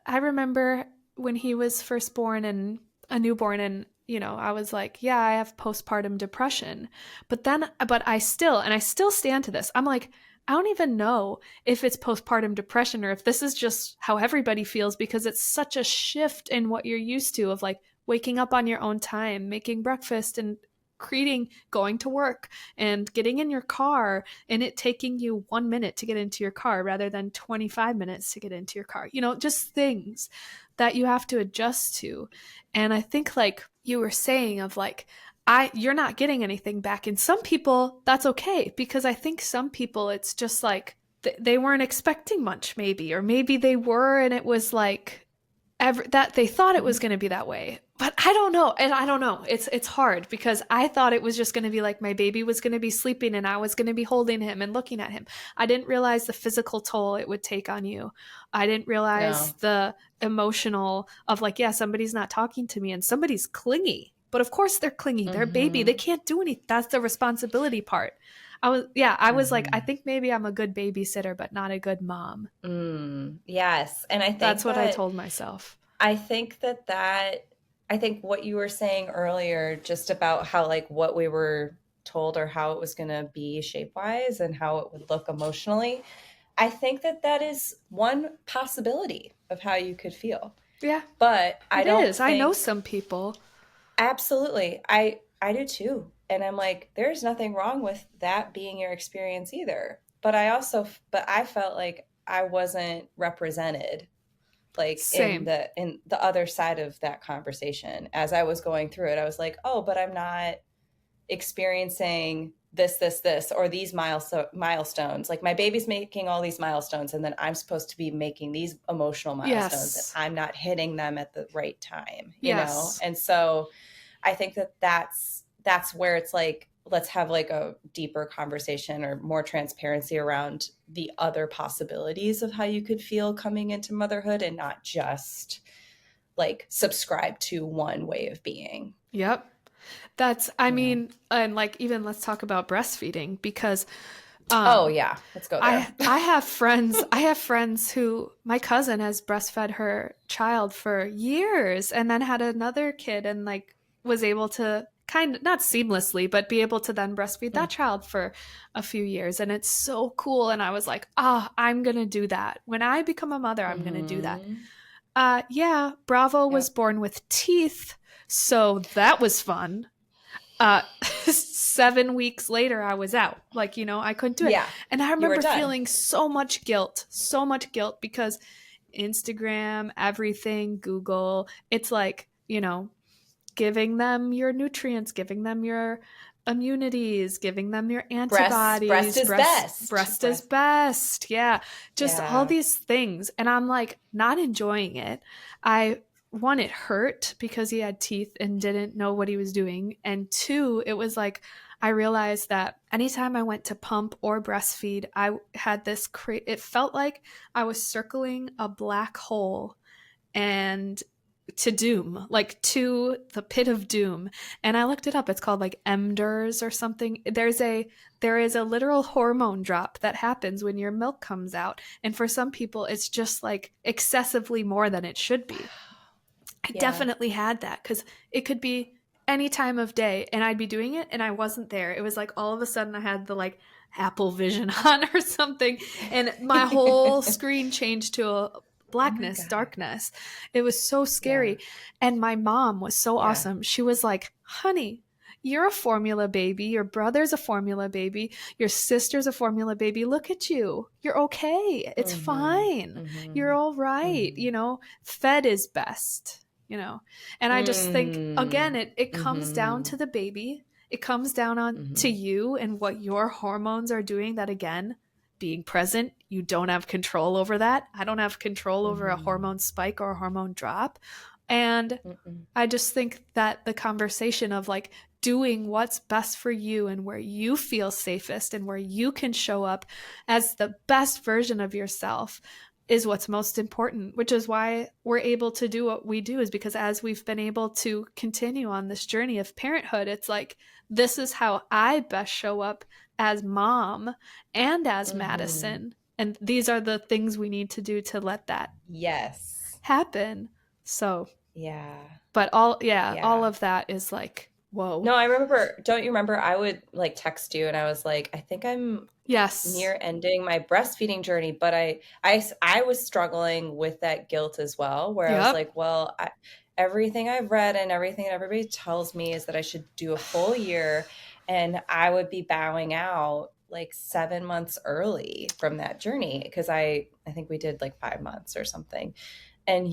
I remember when he was first born and a newborn, and I was like, yeah, I have postpartum depression. But I still stand to this. I'm like, I don't even know if it's postpartum depression or if this is just how everybody feels, because it's such a shift in what you're used to of like waking up on your own time, making breakfast and creating going to work and getting in your car and it taking you 1 minute to get into your car rather than 25 minutes to get into your car. Just things that you have to adjust to. And I think like you were saying of like, you're not getting anything back. And some people, that's okay, because I think some people, it's just like they weren't expecting much, maybe, or maybe they were, and it was like that they thought it was going to be that way. But I don't know. And I don't know. It's hard because I thought it was just going to be like my baby was going to be sleeping and I was going to be holding him and looking at him. I didn't realize the physical toll it would take on you. I didn't realize No. the emotional of like, yeah, somebody's not talking to me and somebody's clingy. But of course they're clingy. They're a baby. They Mm-hmm. can't do anything. That's the responsibility part. I was like, I Mm-hmm. think maybe I'm a good babysitter, but not a good mom. Yes. And That's what I told myself. I think I think what you were saying earlier, just about how like what we were told or how it was going to be shape wise and how it would look emotionally, I think that that is one possibility of how you could feel. Yeah, But I it don't is. I know think, some people. absolutely, I do too. And I'm like, there's nothing wrong with that being your experience either. But I felt like I wasn't represented like Same. in the other side of that conversation. As I was going through it, I was like, oh, but I'm not experiencing this or these milestones. Like my baby's making all these milestones and then I'm supposed to be making these emotional milestones and Yes. I'm not hitting them at the right time, you know? Yes. And so I think that that's where it's like, let's have like a deeper conversation or more transparency around the other possibilities of how you could feel coming into motherhood, and not just like subscribe to one way of being, Yep. I you know? mean, and like even let's talk about breastfeeding because Oh um yeah, let's go there. I have friends who my cousin has breastfed her child for years and then had another kid and like was able to kind of not seamlessly but be able to then breastfeed that child for a few years, and it's so cool. And I was like, I'm going to do that. When I become a mother, I'm going to do that. Mm-hmm. Yeah, Bravo was Yep. born with teeth, so that was fun. 7 weeks later, I was out. Like, I couldn't do it. Yeah, And I you were remember done. feeling so much guilt because Instagram, everything, Google, it's like, giving them your nutrients, giving them your immunities, giving them your Breast antibodies, is best. breast is best. Yeah. Just all Yeah. these things. And I'm like not enjoying it. I one, it hurt because he had teeth and didn't know what he was doing. And two, it was like I realized that anytime I went to pump or breastfeed, I had this it felt like I was circling a black hole and to doom, like to the pit of doom. And I looked it up. It's called like MDERS or something. There is a literal hormone drop that happens when your milk comes out. And for some people, it's just like excessively more than it should be. I Yeah. definitely had that because it could be any time of day and I'd be doing it and I wasn't there. It was like all of a sudden I had the like Apple Vision on or something and my whole screen changed to a Oh my blackness, God. darkness. It was so Yeah. scary. And my mom was so Yeah. awesome. She was like, honey, you're a formula baby. Your brother's a formula baby. Your sister's a formula baby. Look at you. You're okay. It's Mm-hmm. fine. You're Mm-hmm. all right. Mm-hmm. Fed is best, And I just think, again, Mm. it comes down Mm-hmm. to the baby. It comes down on to Mm-hmm. you and what your hormones are doing that, again, being present, you don't have control over that. I don't have control over a Mm-hmm. hormone spike or a hormone drop. And Mm-mm. I just think that the conversation of like doing what's best for you and where you feel safest and where you can show up as the best version of yourself is what's most important, which is why we're able to do what we do, is because as we've been able to continue on this journey of parenthood, it's like, this is how I best show up as mom and as Mm-hmm. Madison. And these are the things we need to do to let that Yes. happen. So, Yeah. but all Yeah. of that is like, whoa. No, I remember, don't you remember I would like text you and I was like, I think I'm Yes. near ending my breastfeeding journey, but I was struggling with that guilt as well, where I was Yep. like, well, everything I've read and everything that everybody tells me is that I should do a full year, and I would be bowing out like 7 months early from that journey because I think we did like 5 months or something. And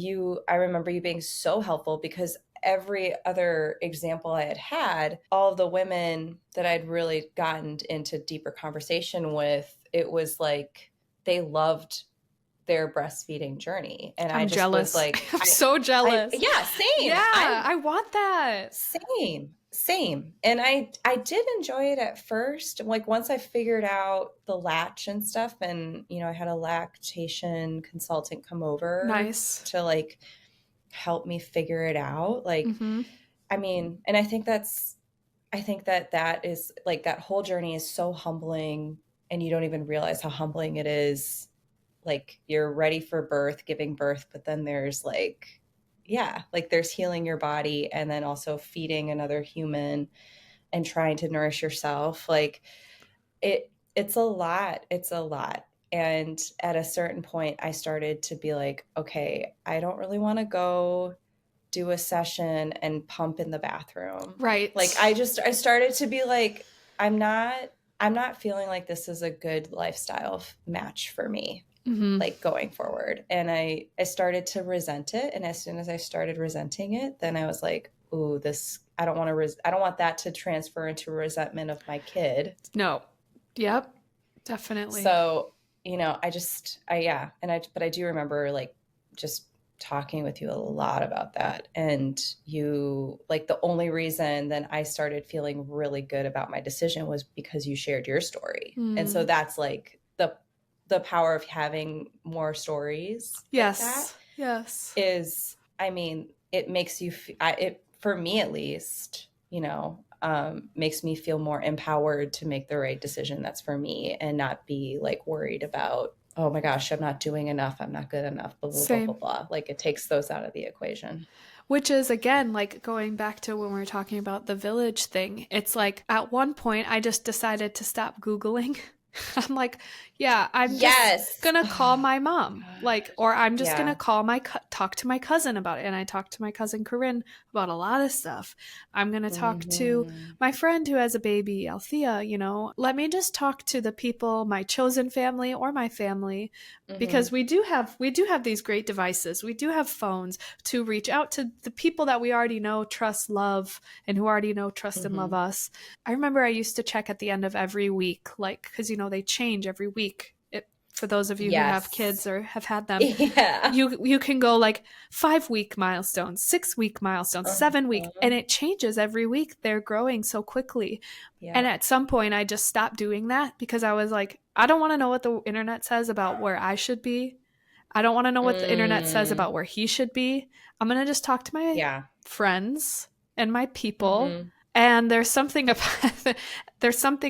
I remember you being so helpful because every other example I had, all of the women that I'd really gotten into deeper conversation with, it was like they loved their breastfeeding journey. And I I'm just was jealous. like, I'm so jealous. yeah, Yeah, same. I want that. Same. And I did enjoy it at first. Like once I figured out the latch and stuff, and I had a lactation consultant come over Nice. to like help me figure it out. Like, Mm-hmm. I mean, and I think that is like that whole journey is so humbling, and you don't even realize how humbling it is. Like you're ready for birth, giving birth, but then there's like, yeah, like there's healing your body and then also feeding another human and trying to nourish yourself. Like it's a lot. It's a lot. And at a certain point I started to be like, okay, I don't really want to go do a session and pump in the bathroom. Like Right. I started to be like, I'm not feeling like this is a good lifestyle match for me, Mm-hmm. like going forward. And I started to resent it. And as soon as I started resenting it, then I was like, ooh, this, I don't want to, I don't want that to transfer into resentment of my kid. No. Yep. Definitely. So, yeah. But I do remember like just talking with you a lot about that. And you, like, the only reason then I started feeling really good about my decision was because you shared your story. And so Mm. that's like the power of having more stories like that Yes. Yes. is, I mean, it makes you, for me at least, makes me feel more empowered to make the right decision that's for me and not be like worried about, oh my gosh, I'm not doing enough, I'm not good enough, blah, blah, blah, blah, Same. blah. Like it takes those out of the equation. Which is, again, like going back to when we were talking about the village thing. It's like at one point I just decided to stop Googling I'm like, yeah, I'm just Yes. gonna call Oh my mom, God. like, or I'm just gonna Yeah. call talk to my cousin about it. And I talked to my cousin Corinne about a lot of stuff. I'm gonna talk to Mhm. my friend who has a baby, Althea. Let me just talk to the people, my chosen family or my family, because Mhm. we do have these great devices. We do have phones to reach out to the people that we already know, trust, love, and who already know, trust, and love Mhm. us. I remember I used to check at the end of every week, like, because they change every week. For those of you who have kids Yes. or have had them, Yeah. you can go like 5 week milestones, 6 week milestones, 7 week, Uh-huh. and it changes every week. They're growing so quickly. And Yeah. at some point, I just stopped doing that because I was like, I don't want to know what the internet says about where I should be. I don't want to know what the internet says Mm. about where he should be. I'm going to just talk to my Yeah. friends and my people. Mhm. And there's something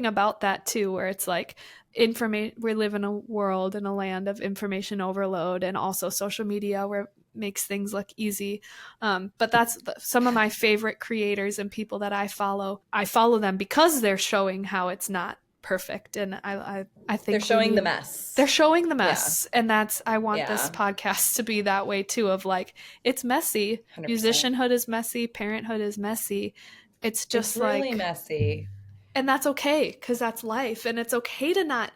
about that too, where it's like information. We live in a world, in a land of information overload, and also social media where it makes things look easy. But that's some of my favorite creators and people that I follow. I follow them because they're showing how it's not perfect, and I They're think we showing the need. They're mess. showing the Yeah. mess, and I want this Yeah. podcast to be that way too, of like, it's messy. 100%. Musicianhood is messy, parenthood is messy. It's It's just really like, messy. and that's okay because that's life, and it's okay to not.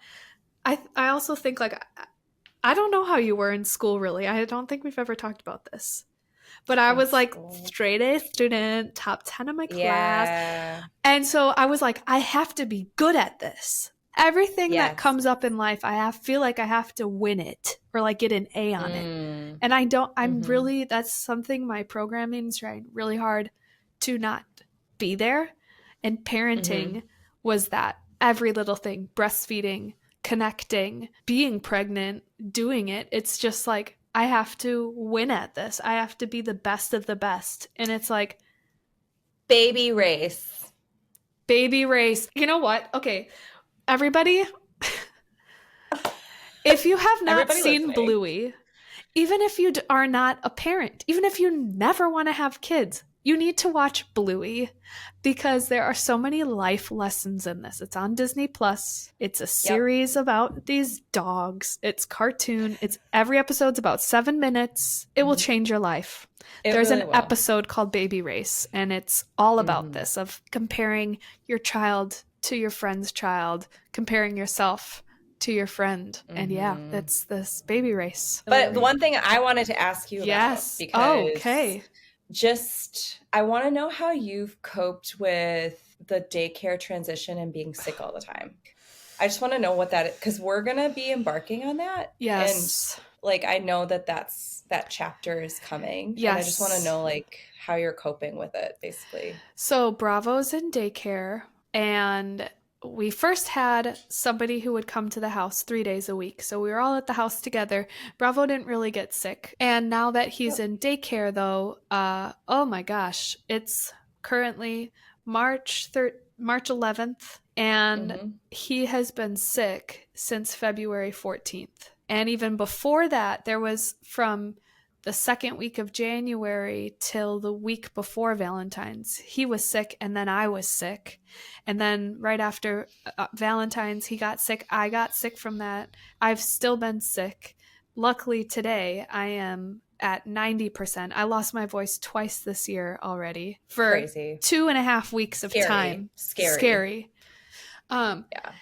I also think, like, I don't know how you were in school, really. I don't think we've ever talked about this, but I In was like school. straight A student, top 10 of my class. Yeah. And so I was like, I have to be good at this. Everything that Yes. comes up in life, feel like I have to win it or like get an A on it. Mm. And I don't, I'm Mhm. really, that's something my programming is trying really hard to not be there. And Mhm. parenting was that every little thing, breastfeeding, connecting, being pregnant, doing it. It's just like, I have to win at this. I have to be the best of the best. And it's like, Baby race. baby race. You know what? Okay, everybody, if you have not Everybody seen listening. Bluey, even if you are not a parent, even if you never want to have kids, you need to watch Bluey because there are so many life lessons in this. It's on Disney Plus. It's a Yep. series about these dogs. It's cartoon. It's every episode's about 7 minutes. It will Mhm. change your life. It There's really an will. episode called Baby Race, and it's all about Mhm. this, of comparing your child to your friend's child, comparing yourself to your friend. And yeah, Mhm. that's this baby race. But the one thing I wanted to ask you about, Yes. Oh, because okay. I want to know how you've coped with the daycare transition and being sick all the time. I just want to know what that is, because we're going to be embarking on that. And Yes. like, I know that that chapter is coming. And I just want to Yes. know like how you're coping with it, basically. So Bravo's in daycare, and we first had somebody who would come to the house 3 days a week. So we were all at the house together. Bravo didn't really get sick. And now that he's Yep. in daycare, though, oh my gosh, it's currently March 11th, and Mm-hmm. he has been sick since February 14th. And even before that, there was from the second week of January till the week before Valentine's. He was sick, and then I was sick. And then right after Valentine's, he got sick. I got sick from that. I've still been sick. Luckily, today I am at 90%. I lost my voice twice this year already for Crazy. 2.5 weeks of Scary. time. Scary. Scary. Um, Yeah.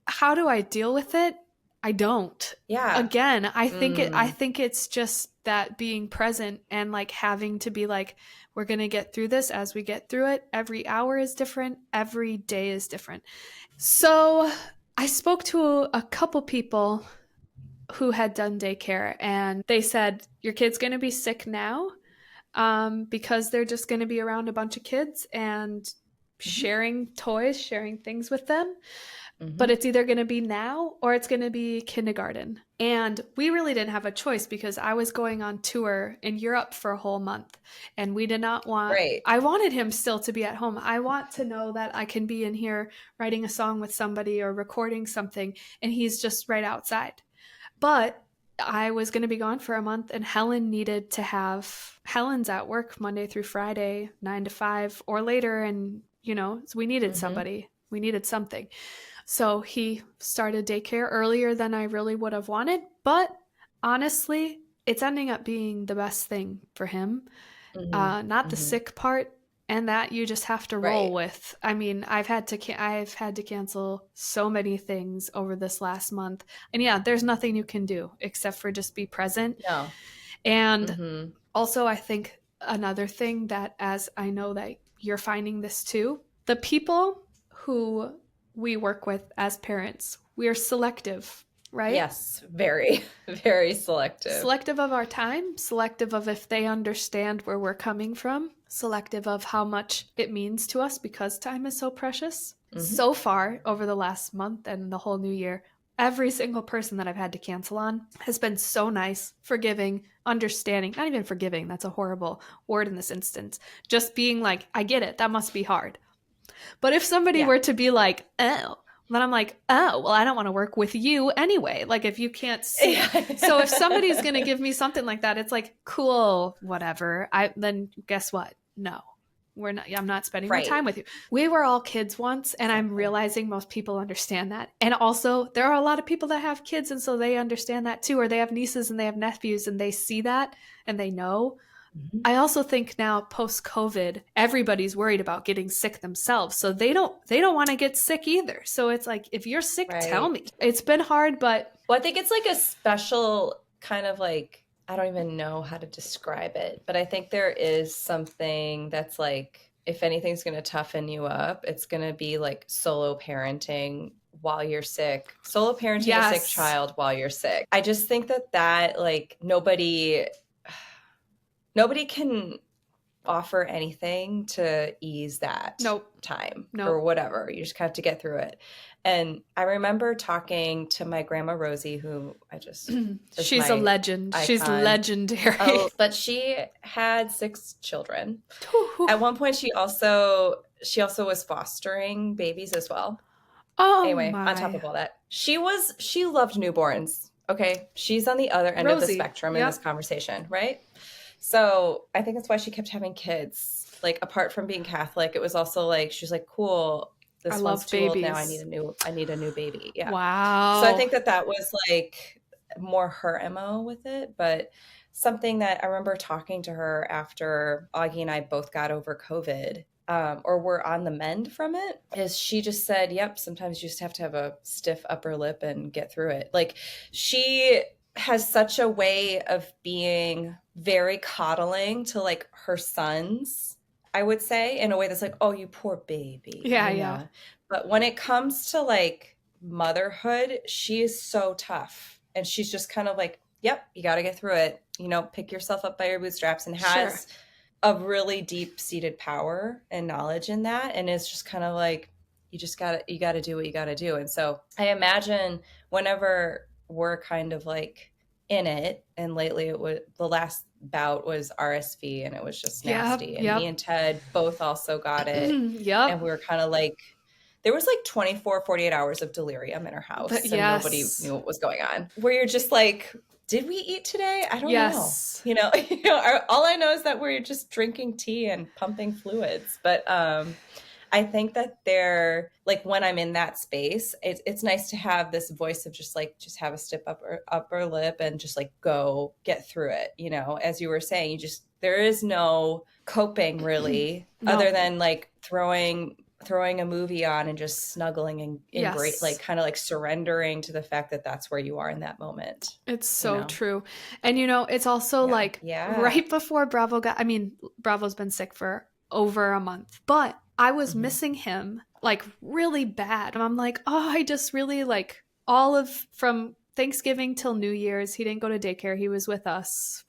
how do I deal with it? I don't. Yeah. Again, I Mm. think it's just that being present and like having to be like, we're going to get through this as we get through it. Every hour is different, every day is different. So, I spoke to a couple people who had done daycare, and they said your kid's going to be sick now, because they're just going to be around a bunch of kids and Mm-hmm. sharing toys, sharing things with them, but Mm-hmm. it's either going to be now or it's going to be kindergarten. And we really didn't have a choice because I was going on tour in Europe for a whole month, and we did not want, Right. I wanted him still to be at home. I want to know that I can be in here writing a song with somebody or recording something, and he's just right outside. But I was going to be gone for a month, and Helen's at work Monday through Friday, 9 to 5 or later. And, so we needed Mm-hmm. somebody. We needed something. So he started daycare earlier than I really would have wanted, but honestly, it's ending up being the best thing for him. Mm-hmm. Not the Mm-hmm. sick part, and that you just have to roll Right. with. I mean, I've had to cancel so many things over this last month, and yeah, there's nothing you can do except for just be present. No. And Mm-hmm. also, I think another thing that, as I know that you're finding this too, the people who we work with as parents, we are selective, right? Yes, very, very selective. Selective of our time, selective of if they understand where we're coming from, selective of how much it means to us because time is so precious. Mm-hmm. So far, over the last month and the whole new year, every single person that I've had to cancel on has been so nice, forgiving, understanding. Not even forgiving, that's a horrible word in this instance. Just being like, I get it, that must be hard. But if somebody Yeah. were to be like, oh, then I'm like, oh, well, I don't want to work with you anyway. Like, if you can't see. So if somebody's going to give me something like that, it's like, cool, whatever. Then guess what? No, I'm not spending more Right. time with you. We were all kids once, and I'm Exactly. realizing most people understand that. And also, there are a lot of people that have kids, and so they understand that too, or they have nieces and they have nephews, and they see that and they know. Mm-hmm. I also think now post COVID, everybody's worried about getting sick themselves. So they don't want to get sick either. So it's like, if you're sick, tell Right. me. It's been hard, but Well, I think it's like a special kind of like, I don't even know how to describe it, but I think there is something that's like, if anything's going to toughen you up, it's going to be like solo parenting while you're sick, solo parenting a sick yes. child while you're sick. I just think that like nobody can offer anything to ease that Nope. time or Nope. whatever. You just have to get through it. And I remember talking to my grandma Rosie, who I just is She's a my legend. She's icon. legendary. Oh, but she had 6 children. At one point she also was fostering babies as well. Oh Anyway, on top my. of all that, she loved newborns. Okay. She's on the other end of the Rosie. spectrum in this Yep. conversation, right? So I think that's why she kept having kids. Like apart from being Catholic, it was also like she's like, cool, I this one's love too old now. babies. I need a new baby. Yeah. So I Wow. think that was like more her MO with it, but something that I remember talking to her after Augie and I both got over COVID, or were on the mend from it, is she just said, yep, sometimes you just have to have a stiff upper lip and get through it. Like she has such a way of being very coddling to like her sons, I would say, in a way that's like, oh, you poor baby, Yeah, yeah. But when it comes to like motherhood, she is so tough. And she's just kind of like, yep, you got to get through it. Pick yourself up by your bootstraps, and Sure. has a really deep seated power and knowledge in that. And it's just kind of like, you got to do what you got to do. And so I imagine whenever we're kind of like in it, and lately the last bout was RSV, and it was just Yep. nasty. And me Yep. and Ted both also got it. And Yep. we were kind of like, there was like 24, 48 hours of delirium in our house, and nobody Yes. knew what was going on. Where you're just like, did we eat today? I don't know. Yes. All I know is that we're just drinking tea and pumping fluids. But I think that they're like, when I'm in that space, it's nice to have this voice of just have a stiff upper lip and just like go get through it. As you were saying, there is no coping really, No. other than like throwing a movie on and just snuggling and embrace, like Yes. kind of like surrendering to the fact that that's where you are in that moment. It's You so know? true. And it's also Yeah. like Yeah. right before Bravo's been sick for over a month, but I was Mhm. missing him like really bad. And I'm like, oh, I just really like all of from Thanksgiving till New Year's. He didn't go to daycare. He was with us.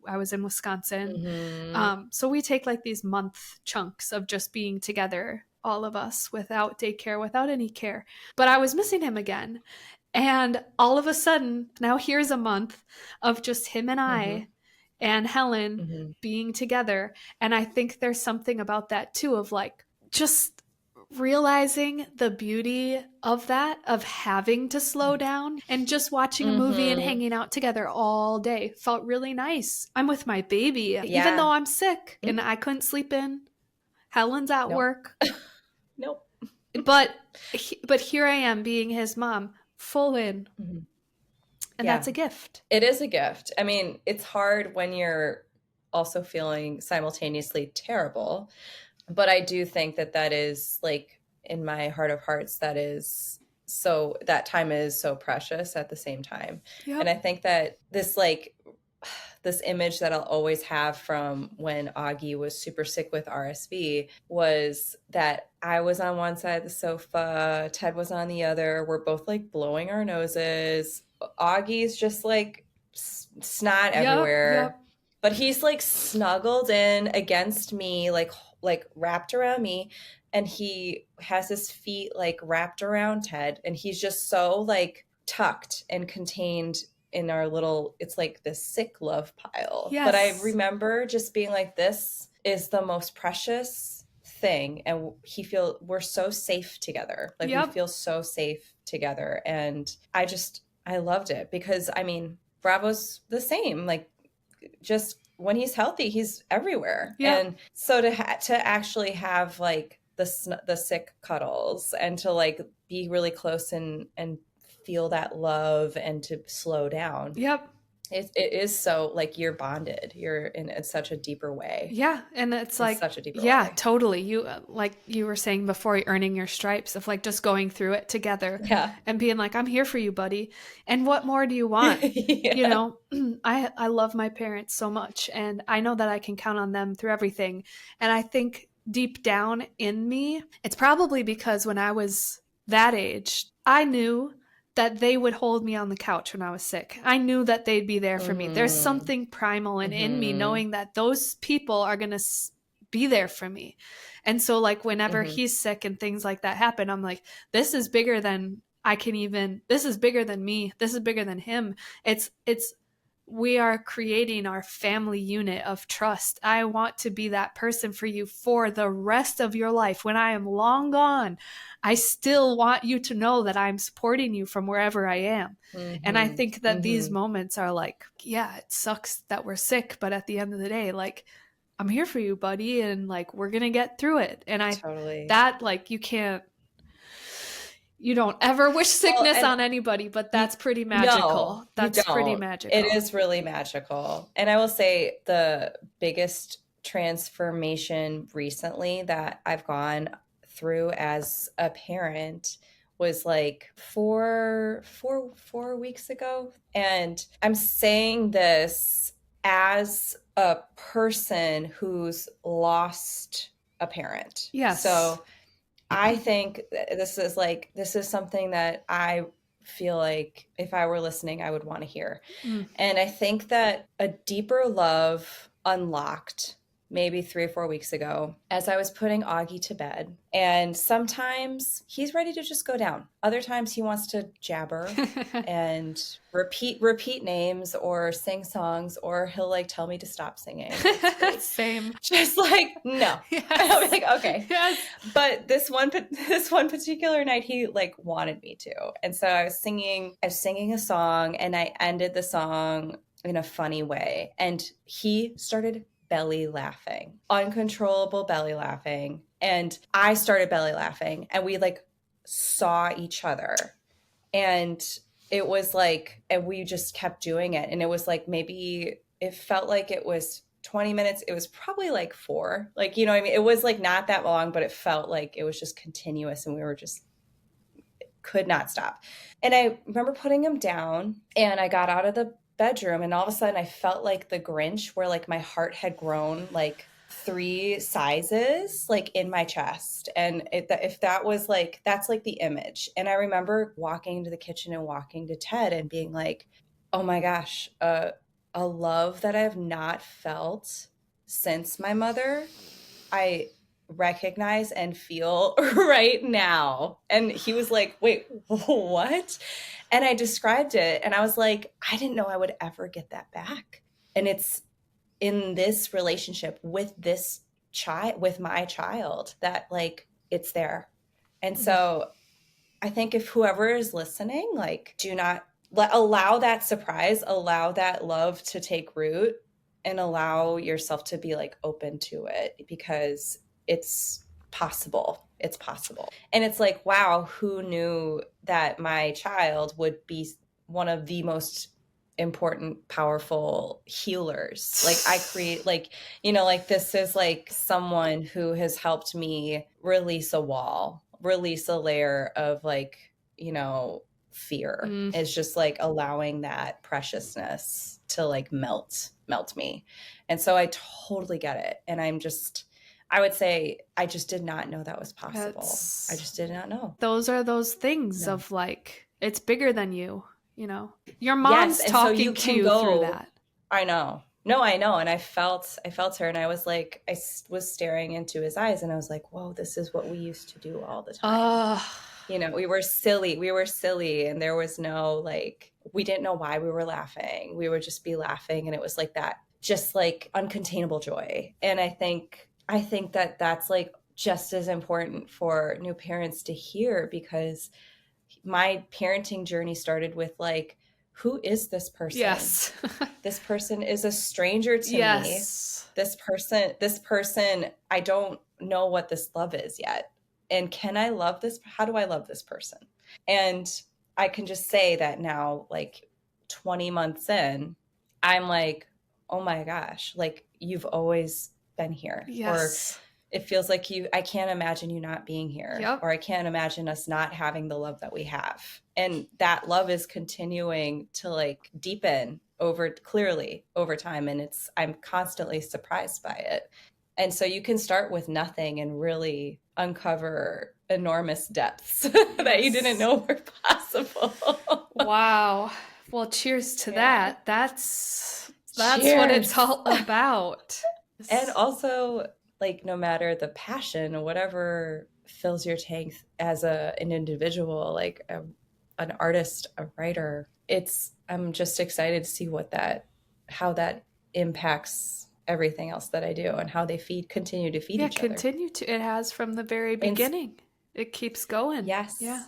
I was in Wisconsin. Mhm. So we take like these month chunks of just being together, all of us, without daycare, without any care. But I was missing him again. And all of a sudden, now here's a month of just him and Mhm. I and Helen Mhm. being together. And I think there's something about that too, of like just realizing the beauty of that, of having to slow down and just watching a movie and Mhm. hanging out together all day felt really nice. I'm with my baby, even though Yeah. I'm sick and Mhm. I couldn't sleep in. Helen's at Nope. work. Nope. but but here I am being his mom, full in, Mhm. and that's Yeah, a gift. it is a gift. I mean, it's hard when you're also feeling simultaneously terrible, but I do think that that is like in my heart of hearts, that is so, that time is so precious at the same time. And Yep. I think that this like this image that I'll always have from when Augie was super sick with RSV was that I was on one side of the sofa, Ted was on the other. We're both like blowing our noses. Augie's just like snot Yep. Yep. everywhere, but he's like snuggled in against me, like wrapped around me, and he has his feet like wrapped around Ted, and he's just so like tucked and contained in our little, it's like this sick love pile. But I Yes. remember just being like, this is the most precious thing, and we're so safe together, like we Yep. feel so safe together. And I loved it, because I mean, Bravo's the same, like just when he's healthy, he's everywhere. Yep. And so to actually have like the sick cuddles, and to like be really close and feel that love, and to slow down, Yep. it is so like you're bonded. You're in such a deeper way. Yeah, and it's In like, such a deeper yeah, way. totally. You like you were saying before, earning your stripes of like just going through it together Yeah. and being like, I'm here for you, buddy. And what more do you want? You Yeah. know, I love my parents so much, and I know that I can count on them through everything. And I think deep down in me, it's probably because when I was that age, I knew that they would hold me on the couch when I was sick. I knew that they'd be there for me. There's Mm-hmm. something primal and in me Mm-hmm. knowing that those people are going to be there for me. And so like whenever Mm-hmm. he's sick and things like that happen, I'm like, this is bigger than I can even, this is bigger than me. This is bigger than him. It's we are creating our family unit of trust. I want to be that person for you for the rest of your life. When I am long gone, I still want you to know that I'm supporting you from wherever I am. And I Mm-hmm. think that these Mm-hmm. moments are like, yeah, it sucks that we're sick, but at the end of the day, like, I'm here for you, buddy, and like we're going to get through it. And Totally. that like you don't ever wish Well, sickness and on anybody, but you, that's pretty no, magical. you That's pretty don't. It magical. is really magical. And I will say the biggest transformation recently that I've gone through as a parent was like 4 weeks ago. And I'm saying this as a person who's lost a parent. Yes. So I think this is something that I feel like if I were listening, I would want to hear. Mm. And I think that a deeper love unlocked maybe 3 or 4 weeks ago as I was putting Augie to bed. And sometimes he's ready to just go down. Other times he wants to jabber and repeat names or sing songs, or he'll like tell me to stop singing. It's great. Same. Just like, no. And I'll be Yes. like, okay. Yes. But this one particular night, he like wanted me to. And so I was singing a song, and I ended the song in a funny way. And he started belly laughing, uncontrollable belly laughing. And I started belly laughing, and we like saw each other. And it was like, and we just kept doing it. And it was like, maybe it felt like it was 20 minutes. It was probably like 4. Like, you know what I mean? It was like not that long, but it felt like it was just continuous, and we were just could not stop. And I remember putting him down, and I got out of the bedroom, and all of a sudden I felt like the Grinch, where like my heart had grown like 3 sizes, like in my chest. And if that was like, that's like the image. And I remember walking into the kitchen and walking to Ted and being like, oh my gosh, a love that I have not felt since my mother, I recognize and feel right now. And he was like, wait, what? And I described it, and I was like, I didn't know I would ever get that back. And it's in this relationship with this child, with my child, that like it's there. And so I think if whoever is listening, like, do not allow that surprise, allow that love to take root, and allow yourself to be like open to it, because it's possible. It's possible. And it's like, wow, who knew that my child would be one of the most important, powerful healers? Like I create, like, like this is like someone who has helped me release a wall, release a layer of like, fear. It's just like allowing that preciousness to like melt me. And so I totally get it. And I would say I just did not know that was possible. I just did not know. Those are those things of like, it's bigger than you, Your mom's Yes, and so talking to you through that. I know. No, I know. And I felt her, and I was like, I was staring into his eyes, and I was like, whoa, this is what we used to do all the time. We were silly, and there was no like, we didn't know why we were laughing. We would just be laughing, and it was like that, just like uncontainable joy. And I think that that's like just as important for new parents to hear, because my parenting journey started with like, who is this person? Yes. This person is a stranger to me. This person, I don't know what this love is yet. And can I love this? How do I love this person? And I can just say that now, like 20 months in, I'm like, oh my gosh, like you've always been here. Yes. Or it feels like I can't imagine you not being here. Yep. Or I can't imagine us not having the love that we have. And that love is continuing to like deepen clearly over time. And I'm constantly surprised by it. And so you can start with nothing and really uncover enormous depths that you didn't know were possible. Wow. Well, cheers to that. That's what it's all about. And also, like, no matter the passion or whatever fills your tank as an individual, like an artist, a writer, I'm just excited to see how that impacts everything else that I do, and how they continue to feed each other. It has from the very beginning. It keeps going. Yes. Yeah.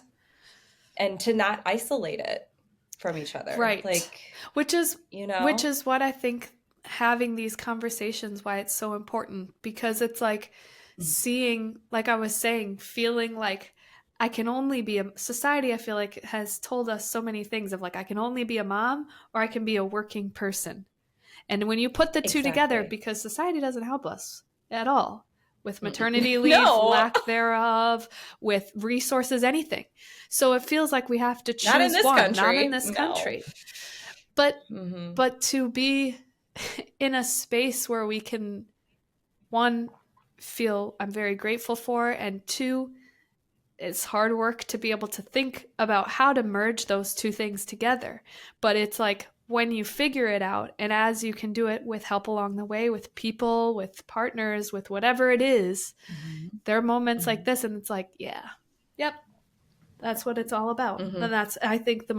And to not isolate it from each other. Right. Like, which is what I think having these conversations, why it's so important, because it's like seeing, like I was saying, feeling like I can only be society, I feel like, has told us so many things of like, I can only be a mom or I can be a working person. And when you put the two together, because society doesn't help us at all with maternity leave, lack thereof, with resources, anything. So it feels like we have to choose not in this country. But to be in a space where we can, one, feel I'm very grateful for, and two, it's hard work to be able to think about how to merge those two things together. But it's like, when you figure it out, and as you can do it with help along the way, with people, with partners, with whatever it is, there are moments like this, and it's like, yep, that's what it's all about. And that's, I think, the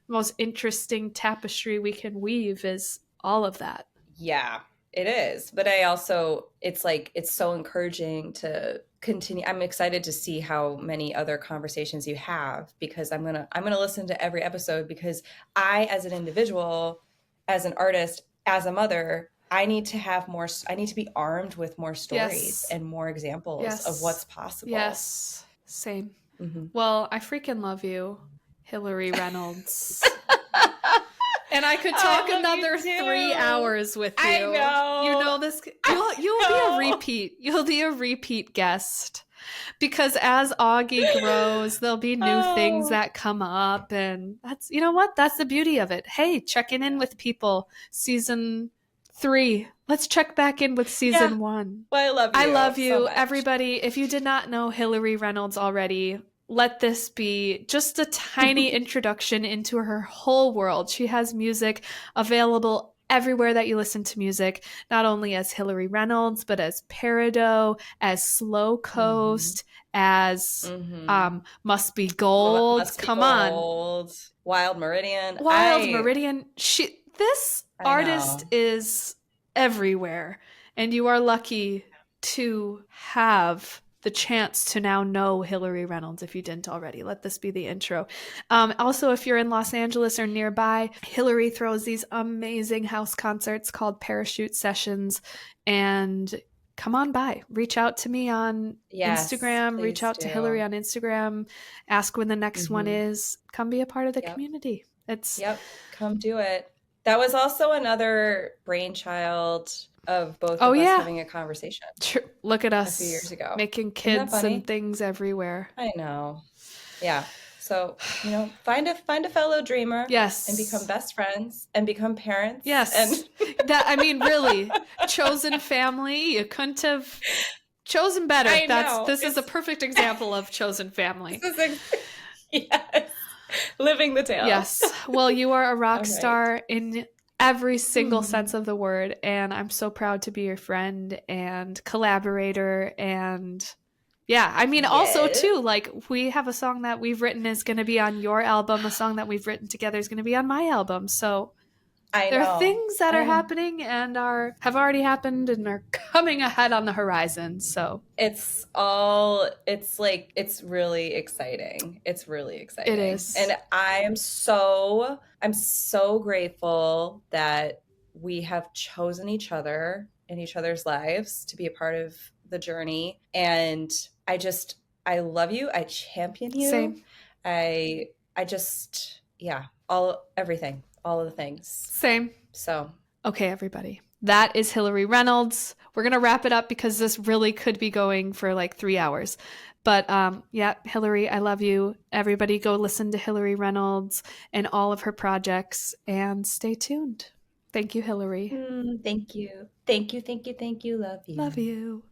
most interesting tapestry we can weave is all of that. Yeah, it is. But it's like, it's so encouraging to continue. I'm excited to see how many other conversations you have, because I'm going to listen to every episode, because I, as an individual, as an artist, as a mother, I need to be armed with more stories and more examples of what's possible. Yes. Same. Well, I freaking love you, Hillary Reynolds. And I could talk another 3 hours with you. I know. You know this. You'll be a repeat. You'll be a repeat guest, because as Augie grows, there'll be new things that come up, and that's, you know what? That's the beauty of it. Hey, checking in with people. Season 3. Let's check back in with season 1. Well, I love you, so much. Everybody. If you did not know Hillary Reynolds already, let this be just a tiny introduction into her whole world. She has music available everywhere that you listen to music, not only as Hillary Reynolds, but as Peridot, as Slow Coast, as Must Be Gold. Come on. Wild Meridian. Meridian. This artist is everywhere, and you are lucky to have the chance to now know Hillary Reynolds if you didn't already. Let this be the intro. Also, if you're in Los Angeles or nearby, Hillary throws these amazing house concerts called Parachute Sessions, and come on by. Reach out to me on Yes, Instagram, reach please out to Hillary do. on Instagram, ask when the next one Hmm. is. Come be a part of the Yep. community. It's, Yep. Come do it. That was also another brainchild of both oh of us yeah, having a conversation look at a few years us ago. making Isn't that kids and funny? things everywhere. I know. Yeah. So, find a fellow dreamer and become Yes. best friends and become parents and Yes. That, I mean, really, chosen family. You couldn't have chosen better. I know. This is a perfect example of chosen family. This is yes. Living the tale. Yes. Well, you are a rock All right. star in every single Hmm. sense of the word, and I'm so proud to be your friend and collaborator. And yeah, I mean, also Yes. too, like we have a song that we've written is going to be on your album. A song that we've written together is going to be on my album. So I there are know. things that are I know. happening and are have already happened and are coming ahead on the horizon. So It's really exciting. It's really it exciting. is. And I'm so grateful that we have chosen each other in each other's lives to be a part of the journey. And I love you. I champion you. Same. I just yeah, everything, all of the things. Same. So Okay, everybody. That is Hillary Reynolds. We're going to wrap it up because this really could be going for like 3 hours. But yeah, Hillary, I love you. Everybody go listen to Hillary Reynolds and all of her projects and stay tuned. Thank you, Hillary. thank you. Thank you. Thank you. Thank you. Love Love you. you.